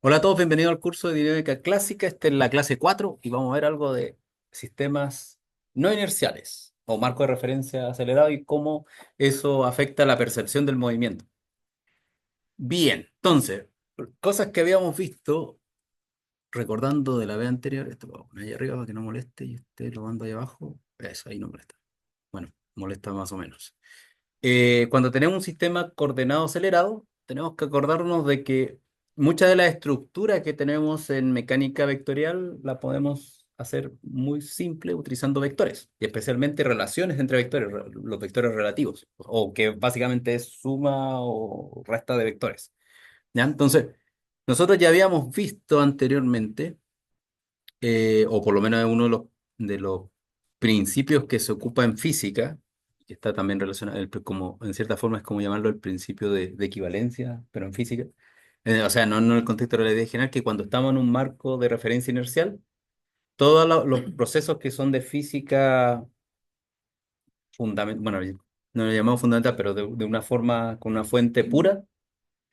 Hola a todos, bienvenidos al curso de dinámica clásica. Esta es la clase 4 y vamos a ver algo de sistemas no inerciales o marco de referencia acelerado y cómo eso afecta la percepción del movimiento. Bien, entonces, cosas que habíamos visto, recordando de la vez anterior, esto lo voy a poner ahí arriba para que no moleste y este lo mando ahí abajo. Eso, ahí no molesta. Bueno, molesta más o menos. Cuando tenemos un sistema coordenado acelerado, tenemos que acordarnos de que mucha de la estructura que tenemos en mecánica vectorial la podemos hacer muy simple utilizando vectores, y especialmente relaciones entre vectores, los vectores relativos, o que básicamente es suma o resta de vectores. ¿Ya? Entonces, nosotros ya habíamos visto anteriormente, o por lo menos es uno de los principios que se ocupa en física, que está también relacionado, como, en cierta forma es como llamarlo el principio de equivalencia, pero en física. O sea, no en el contexto de la idea general, que cuando estamos en un marco de referencia inercial, todos los procesos que son de física fundamental, bueno, no lo llamamos fundamental, pero de una forma, con una fuente pura,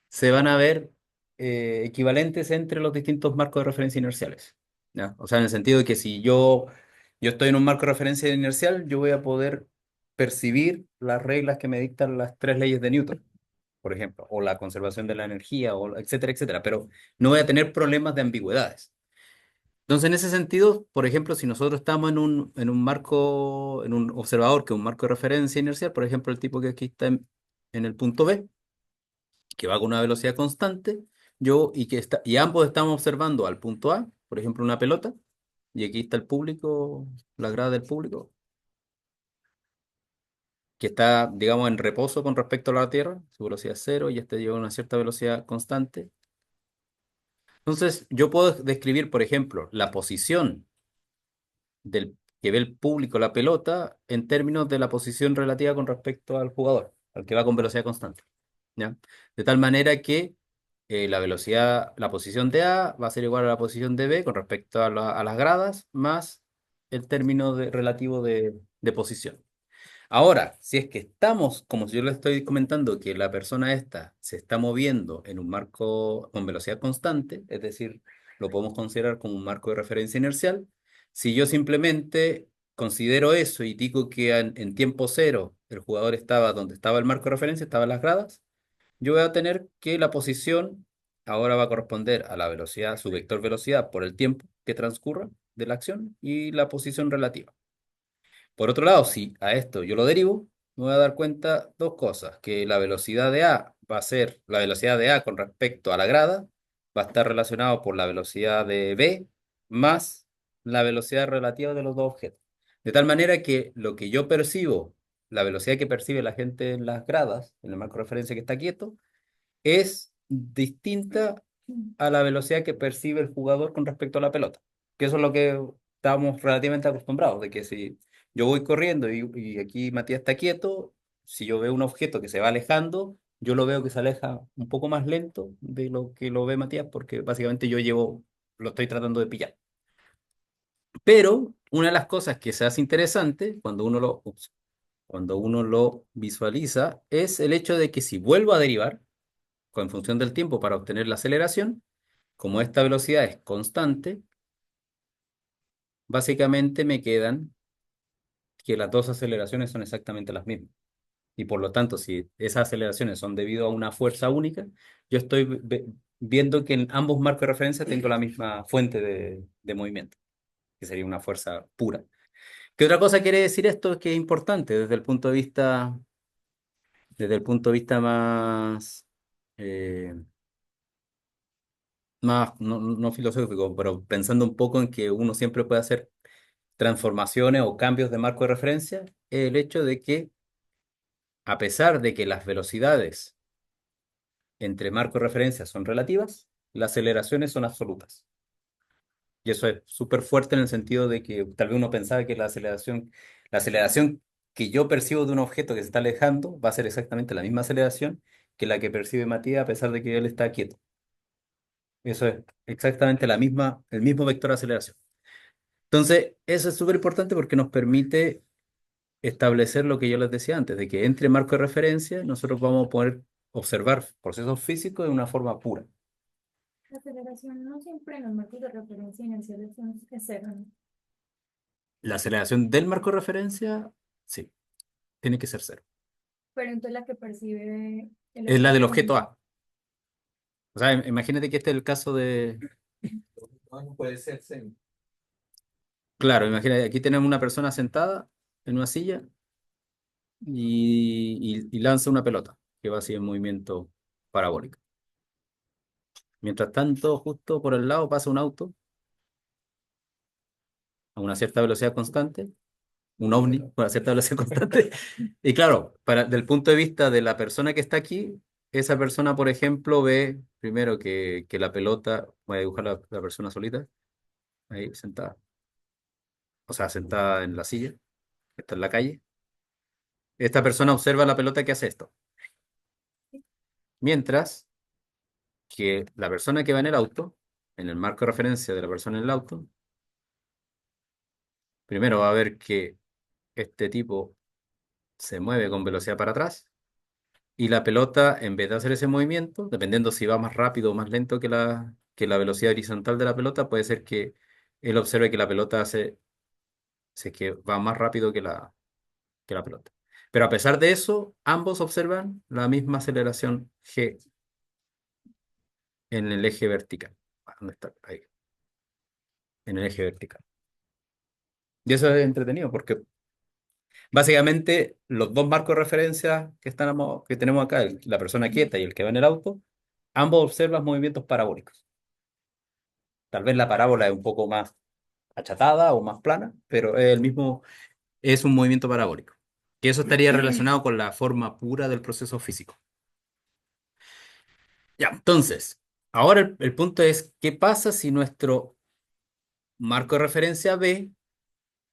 se van a ver equivalentes entre los distintos marcos de referencia inerciales. ¿Ya? O sea, en el sentido de que si yo estoy en un marco de referencia inercial, yo voy a poder percibir las reglas que me dictan las tres leyes de Newton, por ejemplo, o la conservación de la energía, o etcétera, etcétera, pero no voy a tener problemas de ambigüedades. Entonces, en ese sentido, por ejemplo, si nosotros estamos en un marco, en un observador que es un marco de referencia inercial, por ejemplo, el tipo que aquí está en el punto B, que va con una velocidad constante, y ambos estamos observando al punto A, por ejemplo, una pelota, y aquí está el público, la grada del público, que está, digamos, en reposo con respecto a la Tierra, su velocidad es cero, y este lleva una cierta velocidad constante. Entonces, yo puedo describir, por ejemplo, la posición que ve el público la pelota en términos de la posición relativa con respecto al jugador, al que va con velocidad constante. ¿Ya? De tal manera que la posición de A va a ser igual a la posición de B con respecto a las gradas, más el término relativo de posición. Ahora, si es que estamos, como yo le estoy comentando, que la persona esta se está moviendo en un marco con velocidad constante, es decir, lo podemos considerar como un marco de referencia inercial. Si yo simplemente considero eso y digo que en tiempo cero el jugador estaba donde estaba el marco de referencia, estaba en las gradas, yo voy a tener que la posición ahora va a corresponder a la velocidad, su vector velocidad por el tiempo que transcurra de la acción y la posición relativa. Por otro lado, si a esto yo lo derivo, me voy a dar cuenta dos cosas, que la velocidad de A va a ser la velocidad de A con respecto a la grada, va a estar relacionado por la velocidad de B más la velocidad relativa de los dos objetos. De tal manera que lo que yo percibo, la velocidad que percibe la gente en las gradas, en el marco de referencia que está quieto, es distinta a la velocidad que percibe el jugador con respecto a la pelota. Que eso es lo que estamos relativamente acostumbrados, de que si yo voy corriendo y aquí Matías está quieto, si yo veo un objeto que se va alejando, yo lo veo que se aleja un poco más lento de lo que lo ve Matías, porque básicamente lo estoy tratando de pillar. Pero una de las cosas que se hace interesante cuando uno lo visualiza es el hecho de que si vuelvo a derivar, en función del tiempo para obtener la aceleración, como esta velocidad es constante, básicamente me quedan que las dos aceleraciones son exactamente las mismas. Y por lo tanto, si esas aceleraciones son debido a una fuerza única, yo estoy viendo que en ambos marcos de referencia tengo la misma fuente de movimiento, que sería una fuerza pura. ¿Qué otra cosa quiere decir esto que es importante desde el punto de vista eh, más no filosófico, pero pensando un poco en que uno siempre puede hacer transformaciones o cambios de marco de referencia, el hecho de que a pesar de que las velocidades entre marco de referencia son relativas, las aceleraciones son absolutas. Y eso es súper fuerte en el sentido de que tal vez uno pensaba que la aceleración que yo percibo de un objeto que se está alejando va a ser exactamente la misma aceleración que la que percibe Matías a pesar de que él está quieto. Eso es exactamente el mismo vector de aceleración. Entonces, eso es súper importante porque nos permite establecer lo que yo les decía antes, de que entre marco de referencia nosotros vamos a poder observar procesos físicos de una forma pura. La aceleración no siempre en los marcos de referencia inerciales es cero, ¿no? La aceleración del marco de referencia, sí, tiene que ser cero. Pero entonces la que percibe el Es la objeto del como objeto un... A. O sea, imagínate que este es el caso de... No puede ser cero. Claro, imagínate, aquí tenemos una persona sentada en una silla y lanza una pelota que va así en movimiento parabólico. Mientras tanto, justo por el lado pasa un auto a una cierta velocidad constante, un ovni a una cierta velocidad constante. Y claro, del punto de vista de la persona que está aquí, esa persona, por ejemplo, ve primero que la pelota, voy a dibujar la persona solita, ahí sentada, o sea, sentada en la silla, que está en la calle. Esta persona observa la pelota que hace esto. Mientras que la persona que va en el auto, en el marco de referencia de la persona en el auto, primero va a ver que este tipo se mueve con velocidad para atrás y la pelota, en vez de hacer ese movimiento, dependiendo si va más rápido o más lento que la velocidad horizontal de la pelota, puede ser que él observe que la pelota que va más rápido que la pelota. Pero a pesar de eso, ambos observan la misma aceleración G en el eje vertical. ¿Dónde está? Ahí, en el eje vertical. Y eso es entretenido porque básicamente los dos marcos de referencia que tenemos acá, la persona quieta y el que va en el auto, ambos observan movimientos parabólicos. Tal vez la parábola es un poco más achatada o más plana, pero es un movimiento parabólico. Y eso estaría relacionado con la forma pura del proceso físico. Ya, entonces, ahora el punto es, ¿qué pasa si nuestro marco de referencia B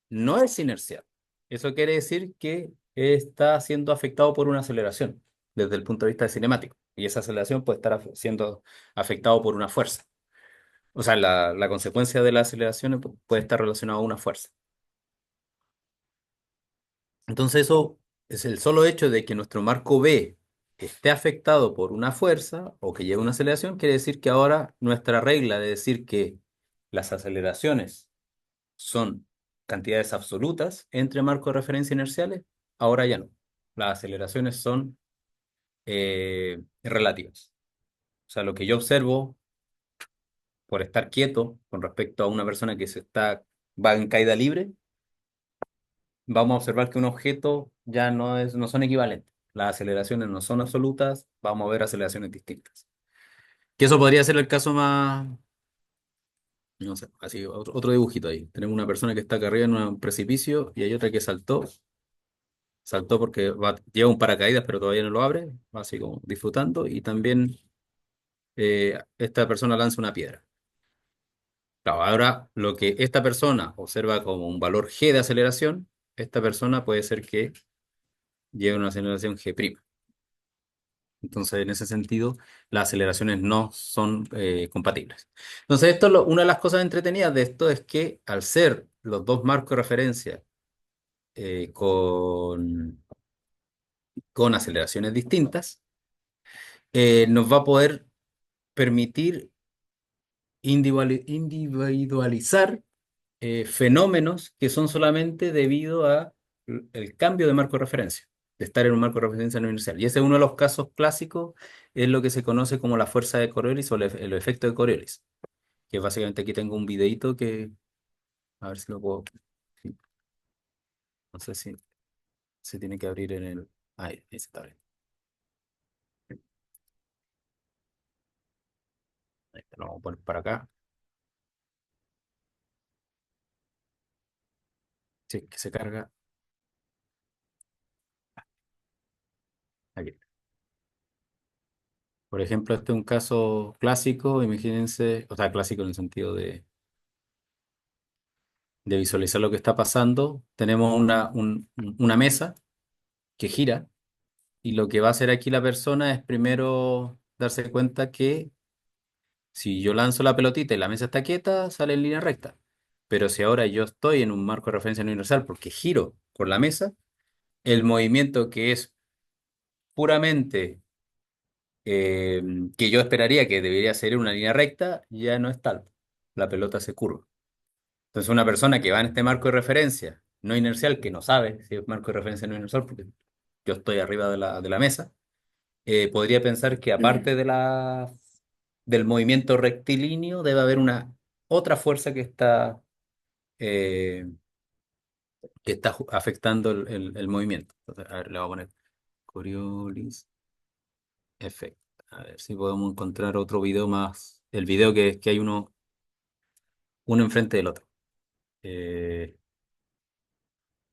no es inercial? Eso quiere decir que está siendo afectado por una aceleración desde el punto de vista cinemático. Y esa aceleración puede estar siendo afectado por una fuerza. O sea, la consecuencia de la aceleración puede estar relacionada a una fuerza. Entonces eso es el solo hecho de que nuestro marco B esté afectado por una fuerza o que lleve una aceleración, quiere decir que ahora nuestra regla de decir que las aceleraciones son cantidades absolutas entre marcos de referencia inerciales, ahora ya no. Las aceleraciones son relativas. O sea, lo que yo observo por estar quieto con respecto a una persona que va en caída libre, vamos a observar que un objeto ya no son equivalentes. Las aceleraciones no son absolutas, vamos a ver aceleraciones distintas. Que eso podría ser el caso más, no sé, así, otro dibujito ahí. Tenemos una persona que está acá arriba en un precipicio y hay otra que saltó porque lleva un paracaídas pero todavía no lo abre, va así como disfrutando y también esta persona lanza una piedra. Claro, ahora lo que esta persona observa como un valor G de aceleración, esta persona puede ser que lleve una aceleración G'. Entonces, en ese sentido, las aceleraciones no son compatibles. Entonces, una de las cosas entretenidas de esto es que al ser los dos marcos de referencia con aceleraciones distintas, nos va a poder permitir individualizar fenómenos que son solamente debido a el cambio de marco de referencia, de estar en un marco de referencia no inercial. Y ese es uno de los casos clásicos, es lo que se conoce como la fuerza de Coriolis o el efecto de Coriolis, que básicamente aquí tengo un videito a ver si lo puedo, sí, no sé si se tiene que abrir en el, ahí se está abriendo. Ahí está, lo vamos a poner para acá, sí, que se carga aquí. Por ejemplo, este es un caso clásico, imagínense, o sea, clásico en el sentido de visualizar lo que está pasando. Tenemos una mesa que gira y lo que va a hacer aquí la persona es primero darse cuenta que si yo lanzo la pelotita y la mesa está quieta, sale en línea recta. Pero si ahora yo estoy en un marco de referencia no universal porque giro con la mesa, el movimiento que es puramente que yo esperaría que debería ser una línea recta, ya no es tal. La pelota se curva. Entonces, una persona que va en este marco de referencia no inercial, que no sabe si es marco de referencia no inercial, porque yo estoy arriba de la mesa, podría pensar que aparte del movimiento rectilíneo, debe haber una otra fuerza eh, que está afectando el movimiento. Entonces, a ver, le voy a poner Coriolis Effect. A ver si podemos encontrar otro video más. El video que hay uno enfrente del otro. Eh,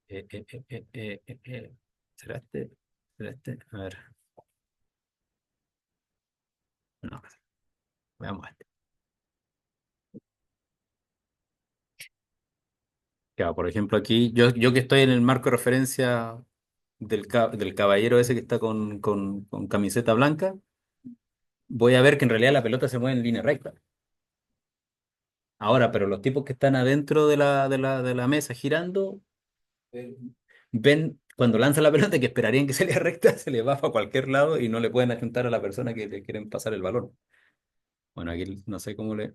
eh, eh, eh, eh, ¿Será este? ¿Será este? A ver. No, veamos este. Ya, por ejemplo, aquí, yo que estoy en el marco de referencia del caballero ese que está con camiseta blanca, voy a ver que en realidad la pelota se mueve en línea recta. Ahora, pero los tipos que están adentro de la mesa girando, Eh, ven cuando lanza la pelota que esperarían que se le recta, se le va para cualquier lado y no le pueden achuntar a la persona que le quieren pasar el balón. Bueno, aquí no sé cómo le...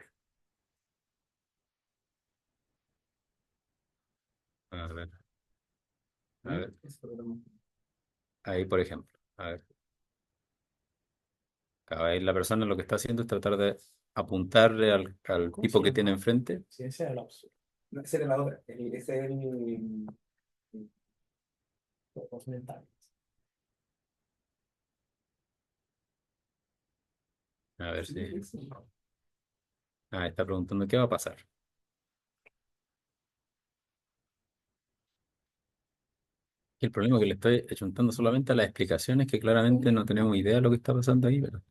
A ver, a ver, ahí por ejemplo. A ver, ahí la persona lo que está haciendo es tratar de apuntarle al ¿Cómo se tipo que tiene llama? enfrente. Sí, ese era la opción. No, ese era la otra. Ese es el los mentales. A ver Sí, si... sí, sí. Ah, está preguntando qué va a pasar. Y el problema es que le estoy achuntando solamente a las explicaciones que claramente no tenemos idea de lo que está pasando ahí, pero...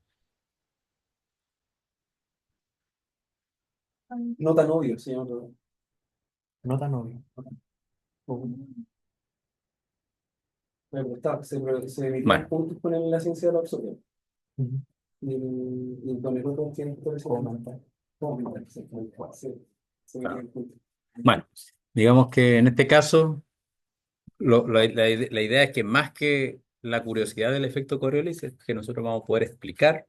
No tan obvio, se llama. No tan obvio. Bueno, se evitan Bueno, puntos con la ciencia de la absorción. Ujú. Y con el otro tiene que ser comentar. Comentar, sí, se claro. evitan puntos. Bueno, digamos que en este caso la idea es que más que la curiosidad del efecto Coriolis es que nosotros vamos a poder explicar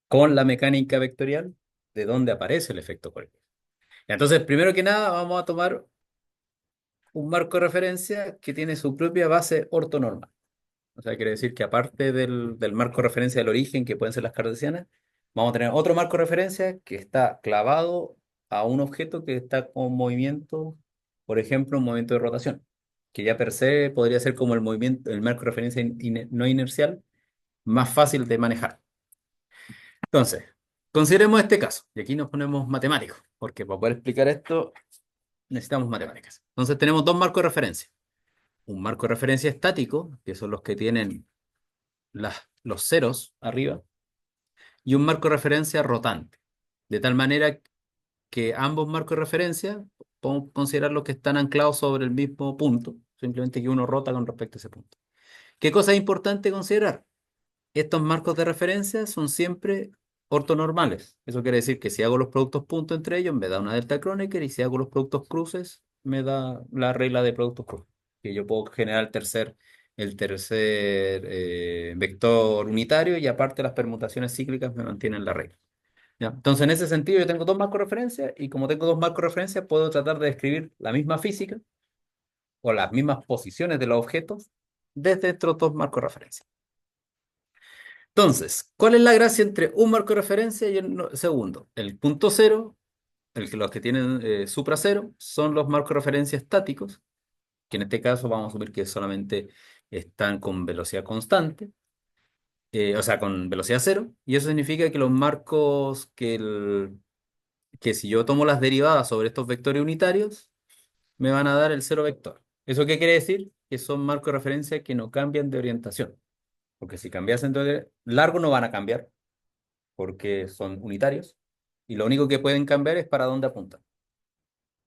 con la mecánica vectorial de dónde aparece el efecto Coriolis. Entonces, primero que nada, vamos a tomar un marco de referencia que tiene su propia base ortonormal. O sea, quiere decir que aparte del marco de referencia del origen, que pueden ser las cartesianas, vamos a tener otro marco de referencia que está clavado a un objeto que está con movimiento, por ejemplo, un movimiento de rotación, que ya per se podría ser como el movimiento, el marco de referencia no inercial, más fácil de manejar. Entonces, consideremos este caso, y aquí nos ponemos matemáticos, porque para poder explicar esto necesitamos matemáticas. Entonces, tenemos dos marcos de referencia. Un marco de referencia estático, que son los que tienen los ceros arriba, y un marco de referencia rotante. De tal manera que ambos marcos de referencia podemos considerarlos que están anclados sobre el mismo punto, simplemente que uno rota con respecto a ese punto. ¿Qué cosa es importante considerar? Estos marcos de referencia son siempre ortonormales. Eso quiere decir que si hago los productos puntos entre ellos, me da una delta Kronecker, y si hago los productos cruces, me da la regla de productos cruces. Que yo puedo generar el tercer vector unitario, y aparte las permutaciones cíclicas me mantienen la regla. ¿Ya? Entonces, en ese sentido, yo tengo dos marcos de referencia, y como tengo dos marcos de referencia, puedo tratar de describir la misma física o las mismas posiciones de los objetos desde estos dos marcos de referencia. Entonces, ¿cuál es la gracia entre un marco de referencia y el segundo? El punto cero, los que tienen supra cero, son los marcos de referencia estáticos, que en este caso vamos a asumir que solamente están con velocidad constante, o sea, con velocidad cero, y eso significa que los marcos que si yo tomo las derivadas sobre estos vectores unitarios, me van a dar el cero vector. ¿Eso qué quiere decir? Que son marcos de referencia que no cambian de orientación, porque si cambiasen de largo no van a cambiar, porque son unitarios, y lo único que pueden cambiar es para dónde apuntan.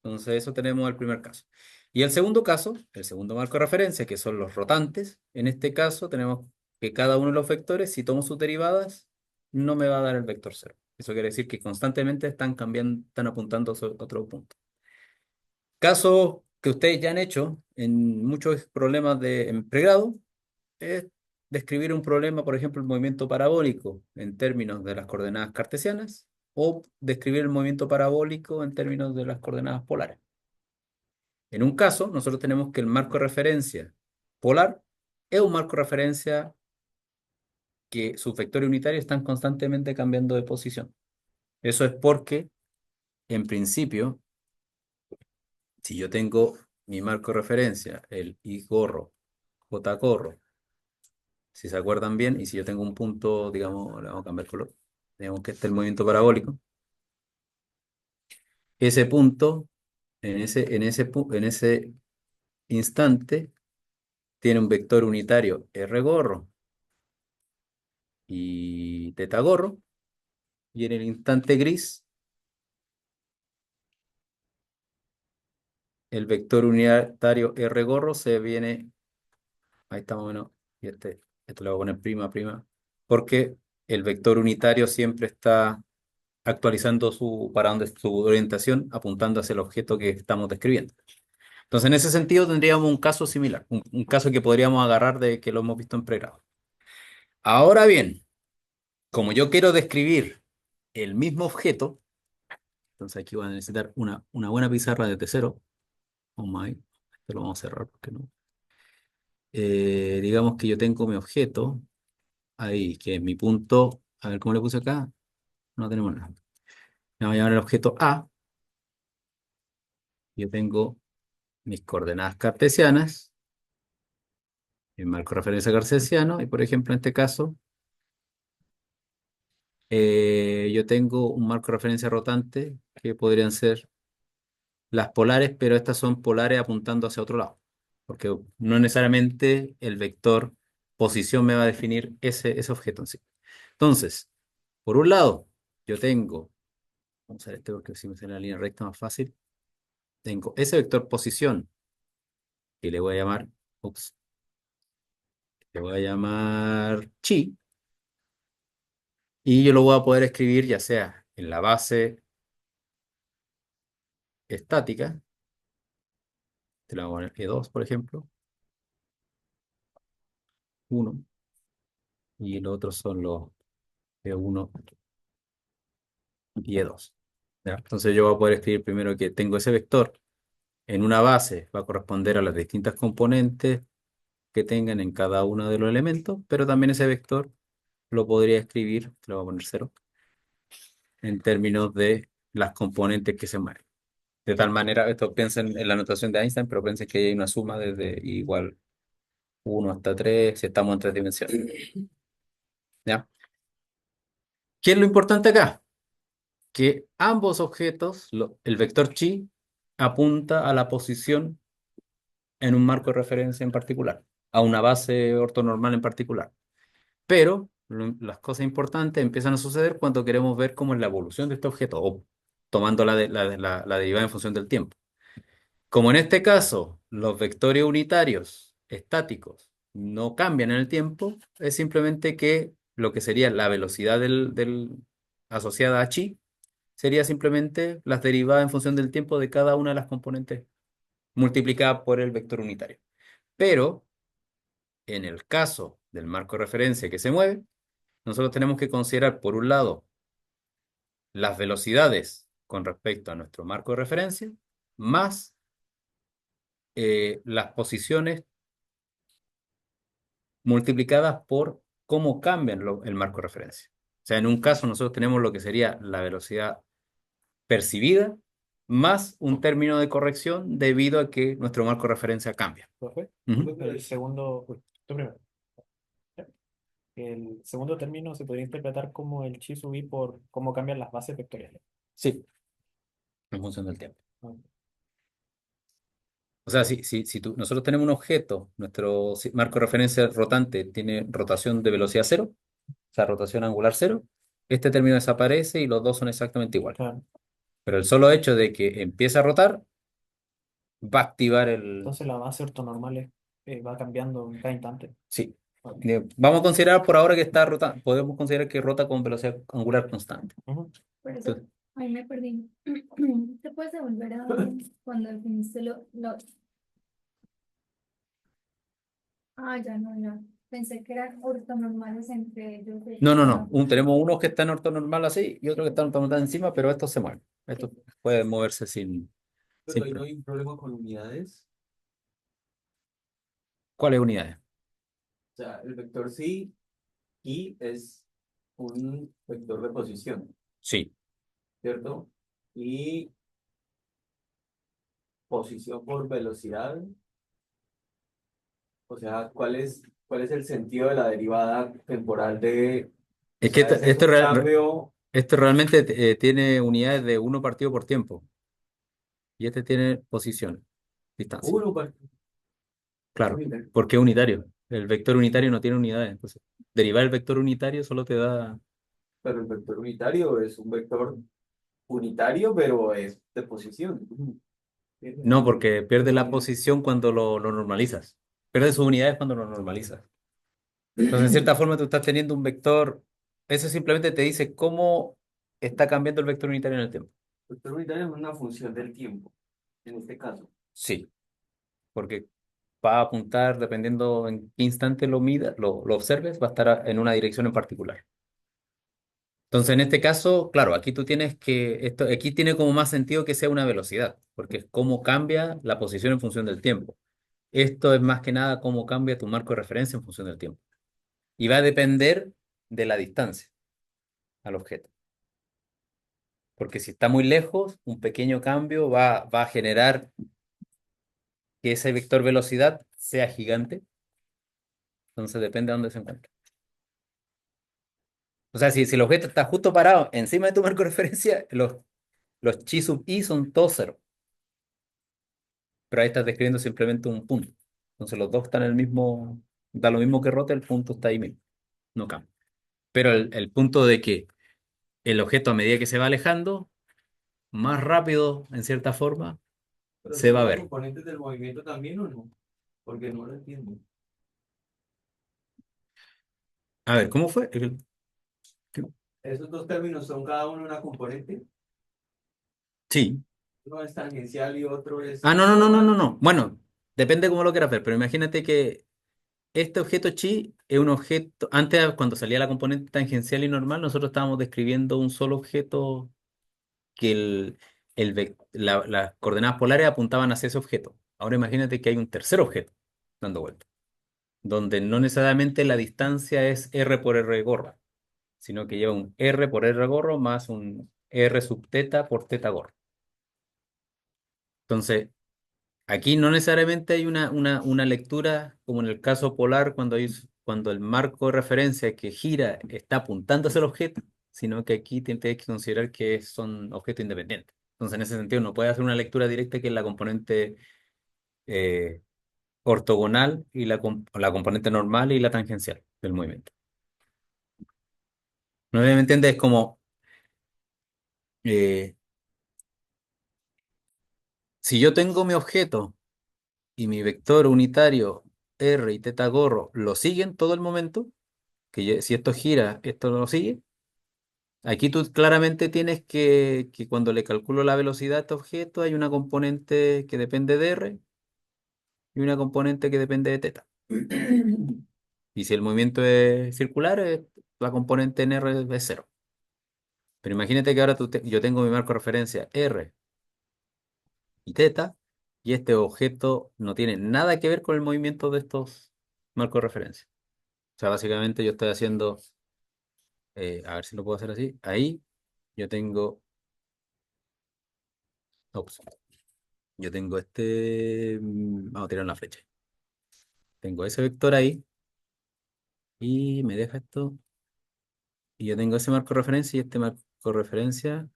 Entonces, eso tenemos el primer caso. Y el segundo caso, el segundo marco de referencia, que son los rotantes, en este caso tenemos que cada uno de los vectores, si tomo sus derivadas, no me va a dar el vector cero. Eso quiere decir que constantemente están cambiando, están apuntando a otro punto. Caso que ustedes ya han hecho en muchos problemas en pregrado, es describir un problema, por ejemplo, el movimiento parabólico en términos de las coordenadas cartesianas o describir el movimiento parabólico en términos de las coordenadas polares. En un caso, nosotros tenemos que el marco de referencia polar es un marco de referencia que sus vectores unitarios están constantemente cambiando de posición. Eso es porque, en principio, si yo tengo mi marco de referencia, el I gorro, J gorro, si se acuerdan bien, y si yo tengo un punto, digamos, le vamos a cambiar color, digamos que este es el movimiento parabólico, ese punto, en ese instante, tiene un vector unitario R gorro y teta gorro, y en el instante gris, el vector unitario R gorro se viene, ahí está más o menos, y esto le voy a poner prima, prima, porque el vector unitario siempre está actualizando su orientación, apuntando hacia el objeto que estamos describiendo. Entonces, en ese sentido, tendríamos un caso similar, un caso que podríamos agarrar de que lo hemos visto en pregrado. Ahora bien, como yo quiero describir el mismo objeto, entonces aquí voy a necesitar una buena pizarra desde cero. Oh my, esto lo vamos a cerrar porque no. Digamos que yo tengo mi objeto ahí, que es mi punto. A ver cómo le puse acá. No tenemos nada. Me voy a llamar el objeto A. Yo tengo mis coordenadas cartesianas, mi marco de referencia cartesiano, y por ejemplo, en este caso, yo tengo un marco de referencia rotante que podrían ser las polares, pero estas son polares apuntando hacia otro lado, porque no necesariamente el vector posición me va a definir ese objeto en sí. Entonces, por un lado, yo tengo, vamos a ver este porque si me sale la línea recta más fácil, tengo ese vector posición que le voy a llamar, ups, le voy a llamar chi, y yo lo voy a poder escribir ya sea en la base estática, te la voy a poner E2, por ejemplo, 1, y los otros son los E1 y E2. ¿Ya? Entonces yo voy a poder escribir primero que tengo ese vector en una base, va a corresponder a las distintas componentes que tengan en cada uno de los elementos, pero también ese vector lo podría escribir, te lo voy a poner 0, en términos de las componentes que se mueven. De tal manera, esto piensen en la notación de Einstein, pero piensen que hay una suma desde igual 1 hasta 3 si estamos en 3 dimensiones. ¿Ya? ¿Qué es lo importante acá? Que ambos objetos, el vector chi, apunta a la posición en un marco de referencia en particular, a una base ortonormal en particular. Pero las cosas importantes empiezan a suceder cuando queremos ver cómo es la evolución de este objeto, o tomando la derivada en función del tiempo. Como en este caso, los vectores unitarios estáticos no cambian en el tiempo, es simplemente que lo que sería la velocidad asociada a chi sería simplemente las derivadas en función del tiempo de cada una de las componentes multiplicada por el vector unitario. Pero en el caso del marco de referencia que se mueve, nosotros tenemos que considerar, por un lado, las velocidades con respecto a nuestro marco de referencia, más las posiciones multiplicadas por cómo cambian el marco de referencia. O sea, en un caso nosotros tenemos lo que sería la velocidad percibida más un término de corrección debido a que nuestro marco de referencia cambia. Profe, Ujú. el segundo, uy, tú primero. El segundo término se podría interpretar como el chi sub i por cómo cambian las bases vectoriales. Sí, en función del tiempo. Ah, O sea, si nosotros tenemos un objeto, nuestro marco de referencia rotante tiene rotación de velocidad cero, o sea, rotación angular cero, este término desaparece y los dos son exactamente iguales. claro. Pero el solo hecho de que empiece a rotar va a activar el... Entonces la base ortonormal va cambiando en cada instante. Sí. Ok. Vamos a considerar por ahora que está rotando, podemos considerar que rota con velocidad angular constante. Ujú. Por eso, Entonces, ahí me perdí. ¿Te puedes devolver a cuando definiste lo? Ah, ya no, ya. Pensé que eran ortonormales entre ellos. No, no, no. Tenemos unos que están ortonormal así y otros que están ortonormal encima, pero estos se mueven. Estos pueden moverse Pero sin ahí no problema. hay un problema con unidades. ¿Cuáles unidades? O sea, el vector sí y es un vector de posición, Sí. ¿cierto? Y posición por velocidad, o sea, cuál es el sentido de la derivada temporal de, o Es que sea, ese es un cambio, esto realmente tiene unidades de uno partido por tiempo y este tiene posición, distancia. uno, pues, Claro, porque es unitario. El vector unitario no tiene unidades. Entonces, derivar el vector unitario solo te da... pero el vector unitario es un vector unitario, pero es de posición. No, porque pierde la posición cuando lo normalizas. Pierde sus unidades cuando lo normalizas. Entonces, en cierta forma, tú estás teniendo un vector. Eso simplemente te dice cómo está cambiando el vector unitario en el tiempo. El vector unitario es una función del tiempo, en este caso. Sí, porque va a apuntar, dependiendo en qué instante lo mida, lo observes, va a estar en una dirección en particular. Entonces, en este caso, claro, aquí tú tienes que, esto, aquí tiene como más sentido que sea una velocidad, porque es cómo cambia la posición en función del tiempo. Esto es más que nada cómo cambia tu marco de referencia en función del tiempo. Y va a depender de la distancia al objeto. Porque si está muy lejos, un pequeño cambio va a generar que ese vector velocidad sea gigante. Entonces depende de dónde se encuentre. O sea, si el objeto está justo parado encima de tu marco de referencia, los chi sub i son todos cero. Pero ahí estás describiendo simplemente un punto. Entonces los dos están en el mismo, da lo mismo que rote, el punto está ahí mismo, no cambia. Pero el punto de que el objeto a medida que se va alejando, más rápido, en cierta forma, ¿Pero se son va a los ver. componentes del movimiento también o no? Porque no lo entiendo. A ver, ¿cómo fue? Esos dos términos son cada uno una componente. Sí. Uno es tangencial y otro es Ah, no, no, no, no, no, normal. no. Bueno, depende cómo lo quieras ver, pero imagínate que este objeto chi es un objeto, antes cuando salía la componente tangencial y normal, nosotros estábamos describiendo un solo objeto que las coordenadas polares apuntaban hacia ese objeto. Ahora imagínate que hay un tercer objeto dando vuelta, donde no necesariamente la distancia es r por r gorro, sino que lleva un r por r gorro más un r sub teta por teta gorro. Entonces, aquí no necesariamente hay una lectura como en el caso polar cuando el marco de referencia que gira está apuntando hacia el objeto, sino que aquí tienes que considerar que son objetos independientes. Entonces, en ese sentido, no puede hacer una lectura directa que es la componente eh, ortogonal y la componente normal y la tangencial del movimiento. ¿No me entiendes? Es como eh, si yo tengo mi objeto y mi vector unitario r y teta gorro lo siguen todo el momento, si esto gira, esto no lo sigue. Aquí tú claramente tienes que cuando le calculo la velocidad a este objeto hay una componente que depende de R y una componente que depende de teta. Y si el movimiento es circular, la componente en R es cero. Pero imagínate que ahora yo tengo mi marco de referencia R y teta y este objeto no tiene nada que ver con el movimiento de estos marcos de referencia. O sea, básicamente yo estoy haciendo, a ver si lo puedo hacer así. Ahí yo tengo, ups, yo tengo vamos a tirar una flecha. Tengo ese vector ahí y me deja esto. Y yo tengo ese marco de referencia y este marco de referencia.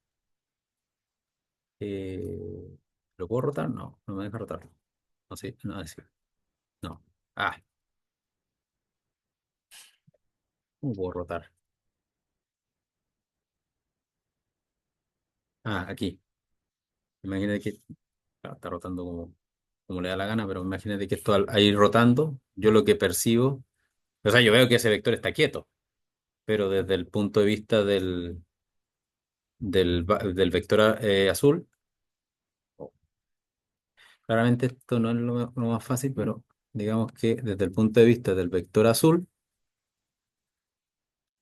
eh, ¿Lo puedo rotar? No, no me deja rotarlo. No, sí, no, sí. No. Ah, ¿cómo puedo rotar? Ah, aquí. Imagínate que está rotando como le da la gana, pero imagínate que esto ahí rotando, yo lo que percibo, o sea, yo veo que ese vector está quieto, pero desde el punto de vista del vector azul, claramente esto no es lo más fácil, pero digamos que desde el punto de vista del vector azul,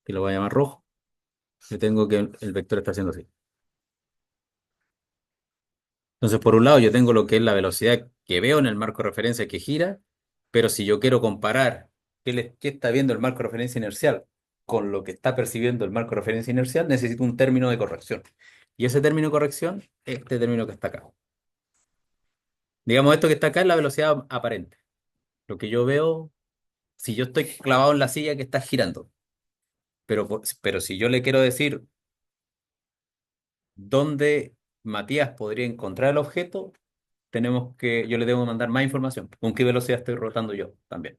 que lo voy a llamar rojo, yo tengo que el vector está haciendo así. Entonces, por un lado, yo tengo lo que es la velocidad que veo en el marco de referencia que gira, pero si yo quiero comparar qué está viendo el marco de referencia inercial con lo que está percibiendo el marco de referencia inercial, necesito un término de corrección. Y ese término de corrección, este término que está acá. Digamos, esto que está acá es la velocidad aparente. Lo que yo veo, si yo estoy clavado en la silla que está girando, pero si yo le quiero decir dónde Matías podría encontrar el objeto, yo le debo mandar más información. ¿Con qué velocidad estoy rotando yo también?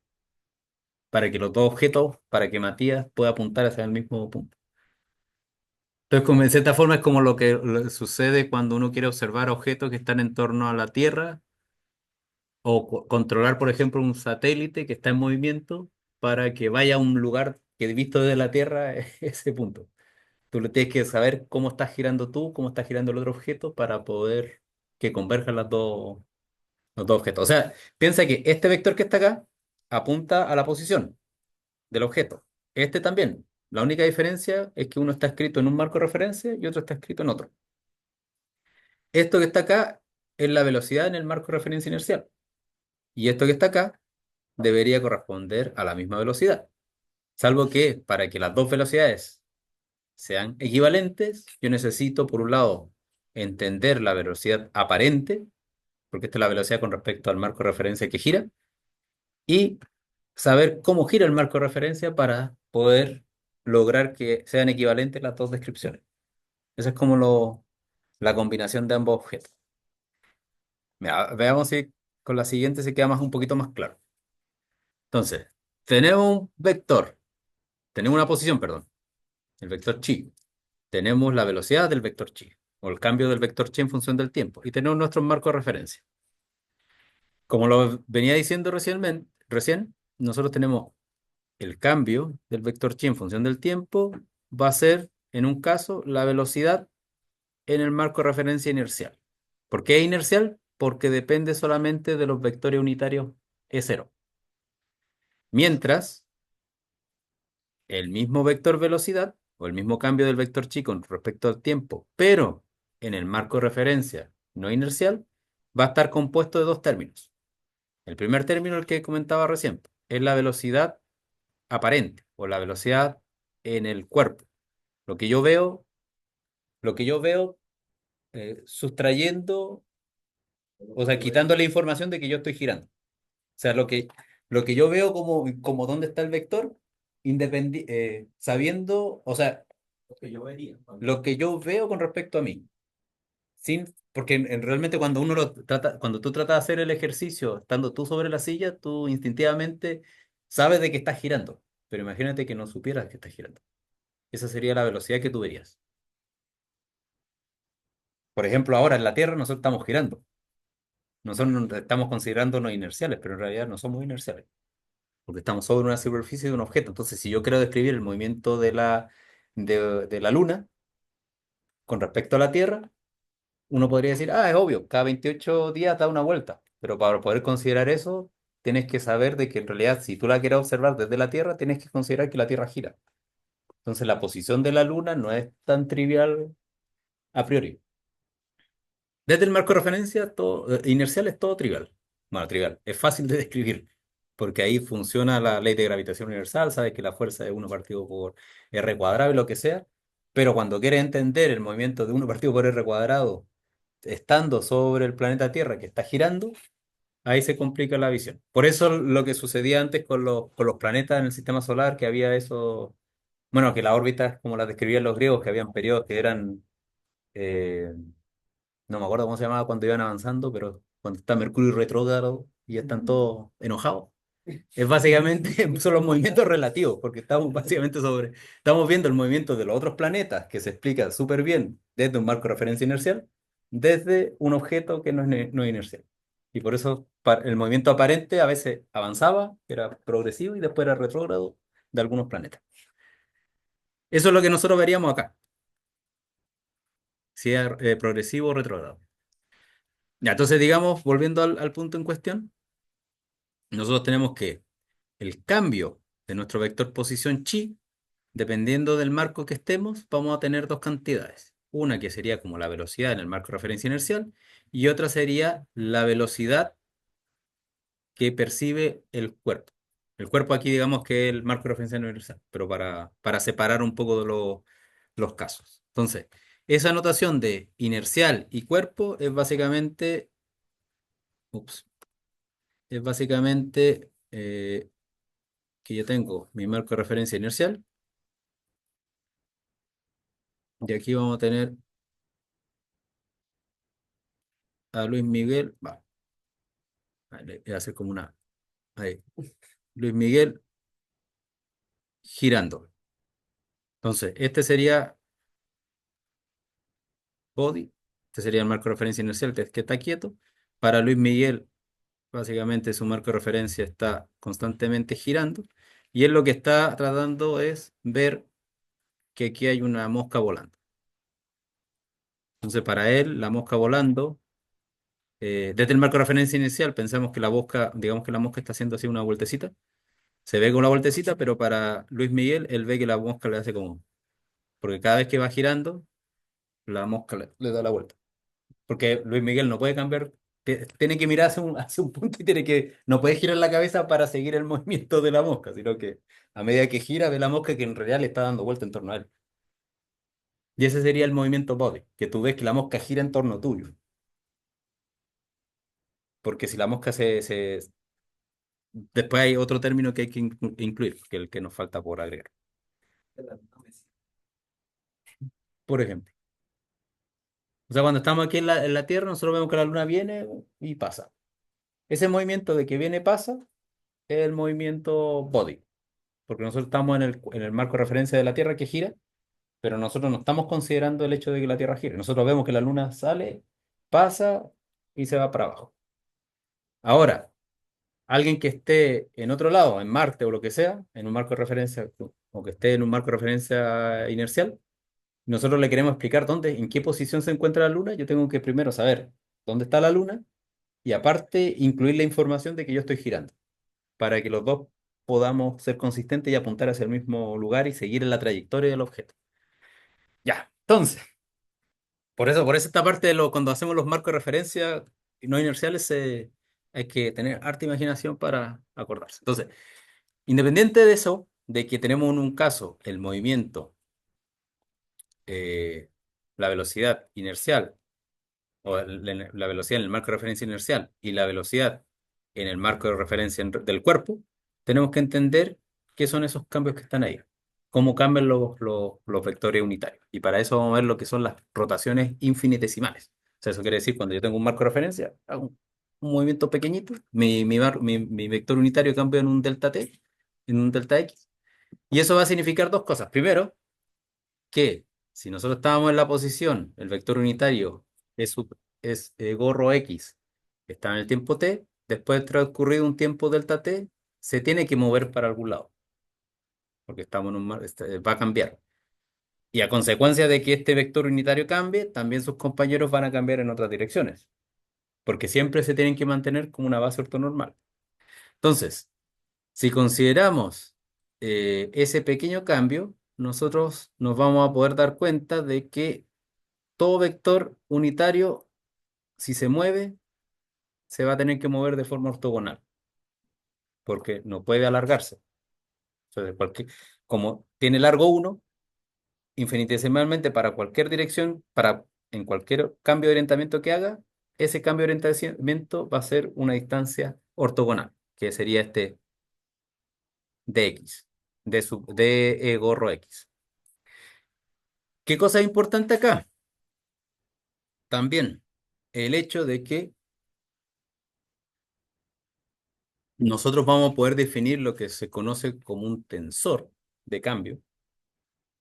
Para que los dos objetos, para que Matías pueda apuntar hacia el mismo punto. Entonces, como en cierta forma es como lo que sucede cuando uno quiere observar objetos que están en torno a la Tierra o controlar, por ejemplo, un satélite que está en movimiento para que vaya a un lugar que visto desde la Tierra es ese punto. Tú le tienes que saber cómo estás girando tú, cómo está girando el otro objeto para poder que converjan los dos objetos. O sea, piensa que este vector que está acá apunta a la posición del objeto. Este también. La única diferencia es que uno está escrito en un marco de referencia y otro está escrito en otro. Esto que está acá es la velocidad en el marco de referencia inercial. Y esto que está acá debería corresponder a la misma velocidad. Salvo que para que las dos velocidades sean equivalentes, yo necesito, por un lado, entender la velocidad aparente, porque esta es la velocidad con respecto al marco de referencia que gira, y saber cómo gira el marco de referencia para poder lograr que sean equivalentes las dos descripciones. Esa es como la combinación de ambos objetos. Mira, veamos si con la siguiente se queda un poquito más claro. Entonces, tenemos un vector, tenemos una posición, perdón, el vector chi. Tenemos la velocidad del vector chi, o el cambio del vector chi en función del tiempo, y tenemos nuestro marco de referencia. Como lo venía diciendo recién, nosotros tenemos el cambio del vector chi en función del tiempo, va a ser, en un caso, la velocidad en el marco de referencia inercial. ¿Por qué es inercial? Porque depende solamente de los vectores unitarios E0. Mientras, el mismo vector velocidad, o el mismo cambio del vector chi con respecto al tiempo, pero en el marco de referencia no inercial, va a estar compuesto de dos términos. El primer término, el que comentaba recién, es la velocidad aparente o la velocidad en el cuerpo. Lo que yo veo, lo que yo veo sustrayendo, o sea, quitando la información de que yo estoy girando. O sea, lo que yo veo como dónde está el vector, sabiendo, o sea, Lo que yo vería. lo que yo veo con respecto a mí. Porque realmente cuando cuando tú tratas de hacer el ejercicio estando tú sobre la silla, tú instintivamente sabes de que estás girando. Pero imagínate que no supieras que estás girando. Esa sería la velocidad que tú verías. Por ejemplo, ahora en la Tierra nosotros estamos girando. Nosotros nos estamos considerándonos inerciales, pero en realidad no somos inerciales, porque estamos sobre una superficie de un objeto. Entonces, si yo quiero describir el movimiento de la Luna con respecto a la Tierra, uno podría decir, es obvio, cada 28 días da una vuelta. Pero para poder considerar eso, tienes que saber de que en realidad, si tú la quieres observar desde la Tierra, tienes que considerar que la Tierra gira. Entonces, la posición de la Luna no es tan trivial a priori. Desde el marco de referencia, todo, inercial es todo trivial. Bueno, trivial, es fácil de describir, porque ahí funciona la ley de gravitación universal, sabes que la fuerza es 1 partido por r cuadrado y lo que sea, pero cuando quieres entender el movimiento de 1 partido por r cuadrado estando sobre el planeta Tierra que está girando, ahí se complica la visión. Por eso lo que sucedía antes con los planetas en el sistema solar, que había eso, bueno, que las órbitas, como las describían los griegos, que habían periodos que eran... eh, no me acuerdo cómo se llamaba cuando iban avanzando, pero cuando está Mercurio retrógrado y ya están todos enojados. Es básicamente, son los movimientos relativos, porque estamos viendo el movimiento de los otros planetas, que se explica súper bien desde un marco de referencia inercial, desde un objeto que no es inercial. Y por eso el movimiento aparente a veces avanzaba, era progresivo, y después era retrógrado de algunos planetas. Eso es lo que nosotros veríamos acá, si es progresivo o retrógrado. Ya, entonces digamos, volviendo al punto en cuestión, nosotros tenemos que el cambio de nuestro vector posición chi, dependiendo del marco que estemos, vamos a tener dos cantidades. Una que sería como la velocidad en el marco de referencia inercial y otra sería la velocidad que percibe el cuerpo. El cuerpo aquí digamos que es el marco de referencia inercial, pero para separar un poco de los casos. Entonces, esa notación de inercial y cuerpo es básicamente, ups, es básicamente que yo tengo mi marco de referencia inercial y aquí vamos a tener a Luis Miguel, ahí le voy a hacer como una, ahí, Luis Miguel girando. Entonces, este sería body, este sería el marco de referencia inercial que está quieto. Para Luis Miguel, básicamente su marco de referencia está constantemente girando y él lo que está tratando es ver que aquí hay una mosca volando. Entonces, para él, la mosca volando, desde el marco de referencia inicial, pensamos que la mosca, digamos que la mosca está haciendo así una vueltecita. Se ve con una vueltecita, pero para Luis Miguel, él ve que la mosca le hace como, porque cada vez que va girando, la mosca le da la vuelta. Porque Luis Miguel no puede cambiar, tiene que mirar hacia un punto y no puede girar la cabeza para seguir el movimiento de la mosca, sino que a medida que gira, ve la mosca que en realidad le está dando vuelta en torno a él. Y ese sería el movimiento body, que tú ves que la mosca gira en torno tuyo. Porque si la mosca después hay otro término que hay que incluir, que es el que nos falta por agregar. Por ejemplo. O sea, cuando estamos aquí en la Tierra, nosotros vemos que la Luna viene y pasa. Ese movimiento de que viene y pasa es el movimiento body, porque nosotros estamos en el marco de referencia de la Tierra que gira, pero nosotros no estamos considerando el hecho de que la Tierra gire. Nosotros vemos que la Luna sale, pasa y se va para abajo. Ahora, alguien que esté en otro lado, en Marte o lo que sea, en un marco de referencia, o que esté en un marco de referencia inercial, nosotros le queremos explicar en qué posición se encuentra la Luna, yo tengo que primero saber dónde está la Luna y aparte incluir la información de que yo estoy girando, para que los dos podamos ser consistentes y apuntar hacia el mismo lugar y seguir en la trayectoria del objeto. Ya, entonces, por eso esta parte cuando hacemos los marcos de referencia no inerciales, hay que tener harta imaginación para acordarse. Entonces, independiente de eso, de que tenemos en un caso el movimiento, eh, la velocidad inercial, o la velocidad en el marco de referencia inercial y la velocidad en el marco de referencia del cuerpo, tenemos que entender qué son esos cambios que están ahí, cómo cambian los vectores unitarios. Y para eso vamos a ver lo que son las rotaciones infinitesimales. O sea, eso quiere decir, cuando yo tengo un marco de referencia, hago un movimiento pequeñito, mi vector unitario cambia en un delta t, en un delta x, y eso va a significar dos cosas. Primero, que si nosotros estábamos en la posición, el vector unitario es gorro x, está en el tiempo t, después de transcurrido un tiempo delta t, se tiene que mover para algún lado, porque estamos en va a cambiar. Y a consecuencia de que este vector unitario cambie, también sus compañeros van a cambiar en otras direcciones, porque siempre se tienen que mantener como una base ortonormal. Entonces, si consideramos ese pequeño cambio, nosotros nos vamos a poder dar cuenta de que todo vector unitario, si se mueve, se va a tener que mover de forma ortogonal, porque no puede alargarse. Entonces, como tiene largo 1, infinitesimalmente para cualquier dirección, en cualquier cambio de orientamiento que haga, ese cambio de orientamiento va a ser una distancia ortogonal, que sería este dx, de gorro x. ¿Qué cosa es importante acá? También el hecho de que nosotros vamos a poder definir lo que se conoce como un tensor de cambio,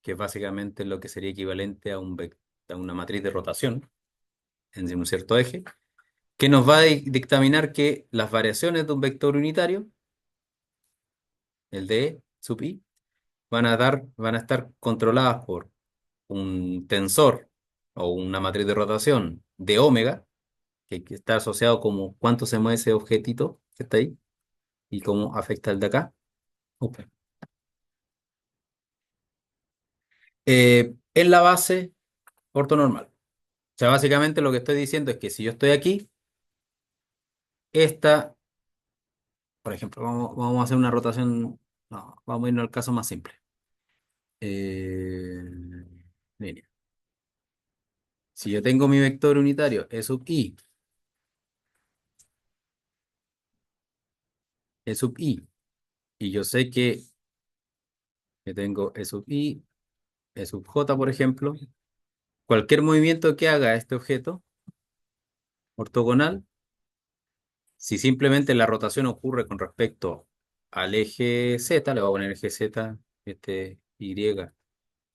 que es básicamente lo que sería equivalente a una matriz de rotación en un cierto eje, que nos va a dictaminar que las variaciones de un vector unitario, el de sub i, van a estar controladas por un tensor o una matriz de rotación de omega, que está asociado como cuánto se mueve ese objetito que está ahí, ¿Y cómo afecta el de acá? Upa. En la base ortonormal. O sea, básicamente lo que estoy diciendo es que si yo estoy aquí, esta, por ejemplo, vamos a hacer una rotación, no, vamos a irnos al caso más simple. Eh, Línea. Si yo tengo mi vector unitario E sub i, y yo sé que tengo E sub i, E sub j, por ejemplo, cualquier movimiento que haga este objeto ortogonal, si simplemente la rotación ocurre con respecto al eje z, le voy a poner eje z, este y y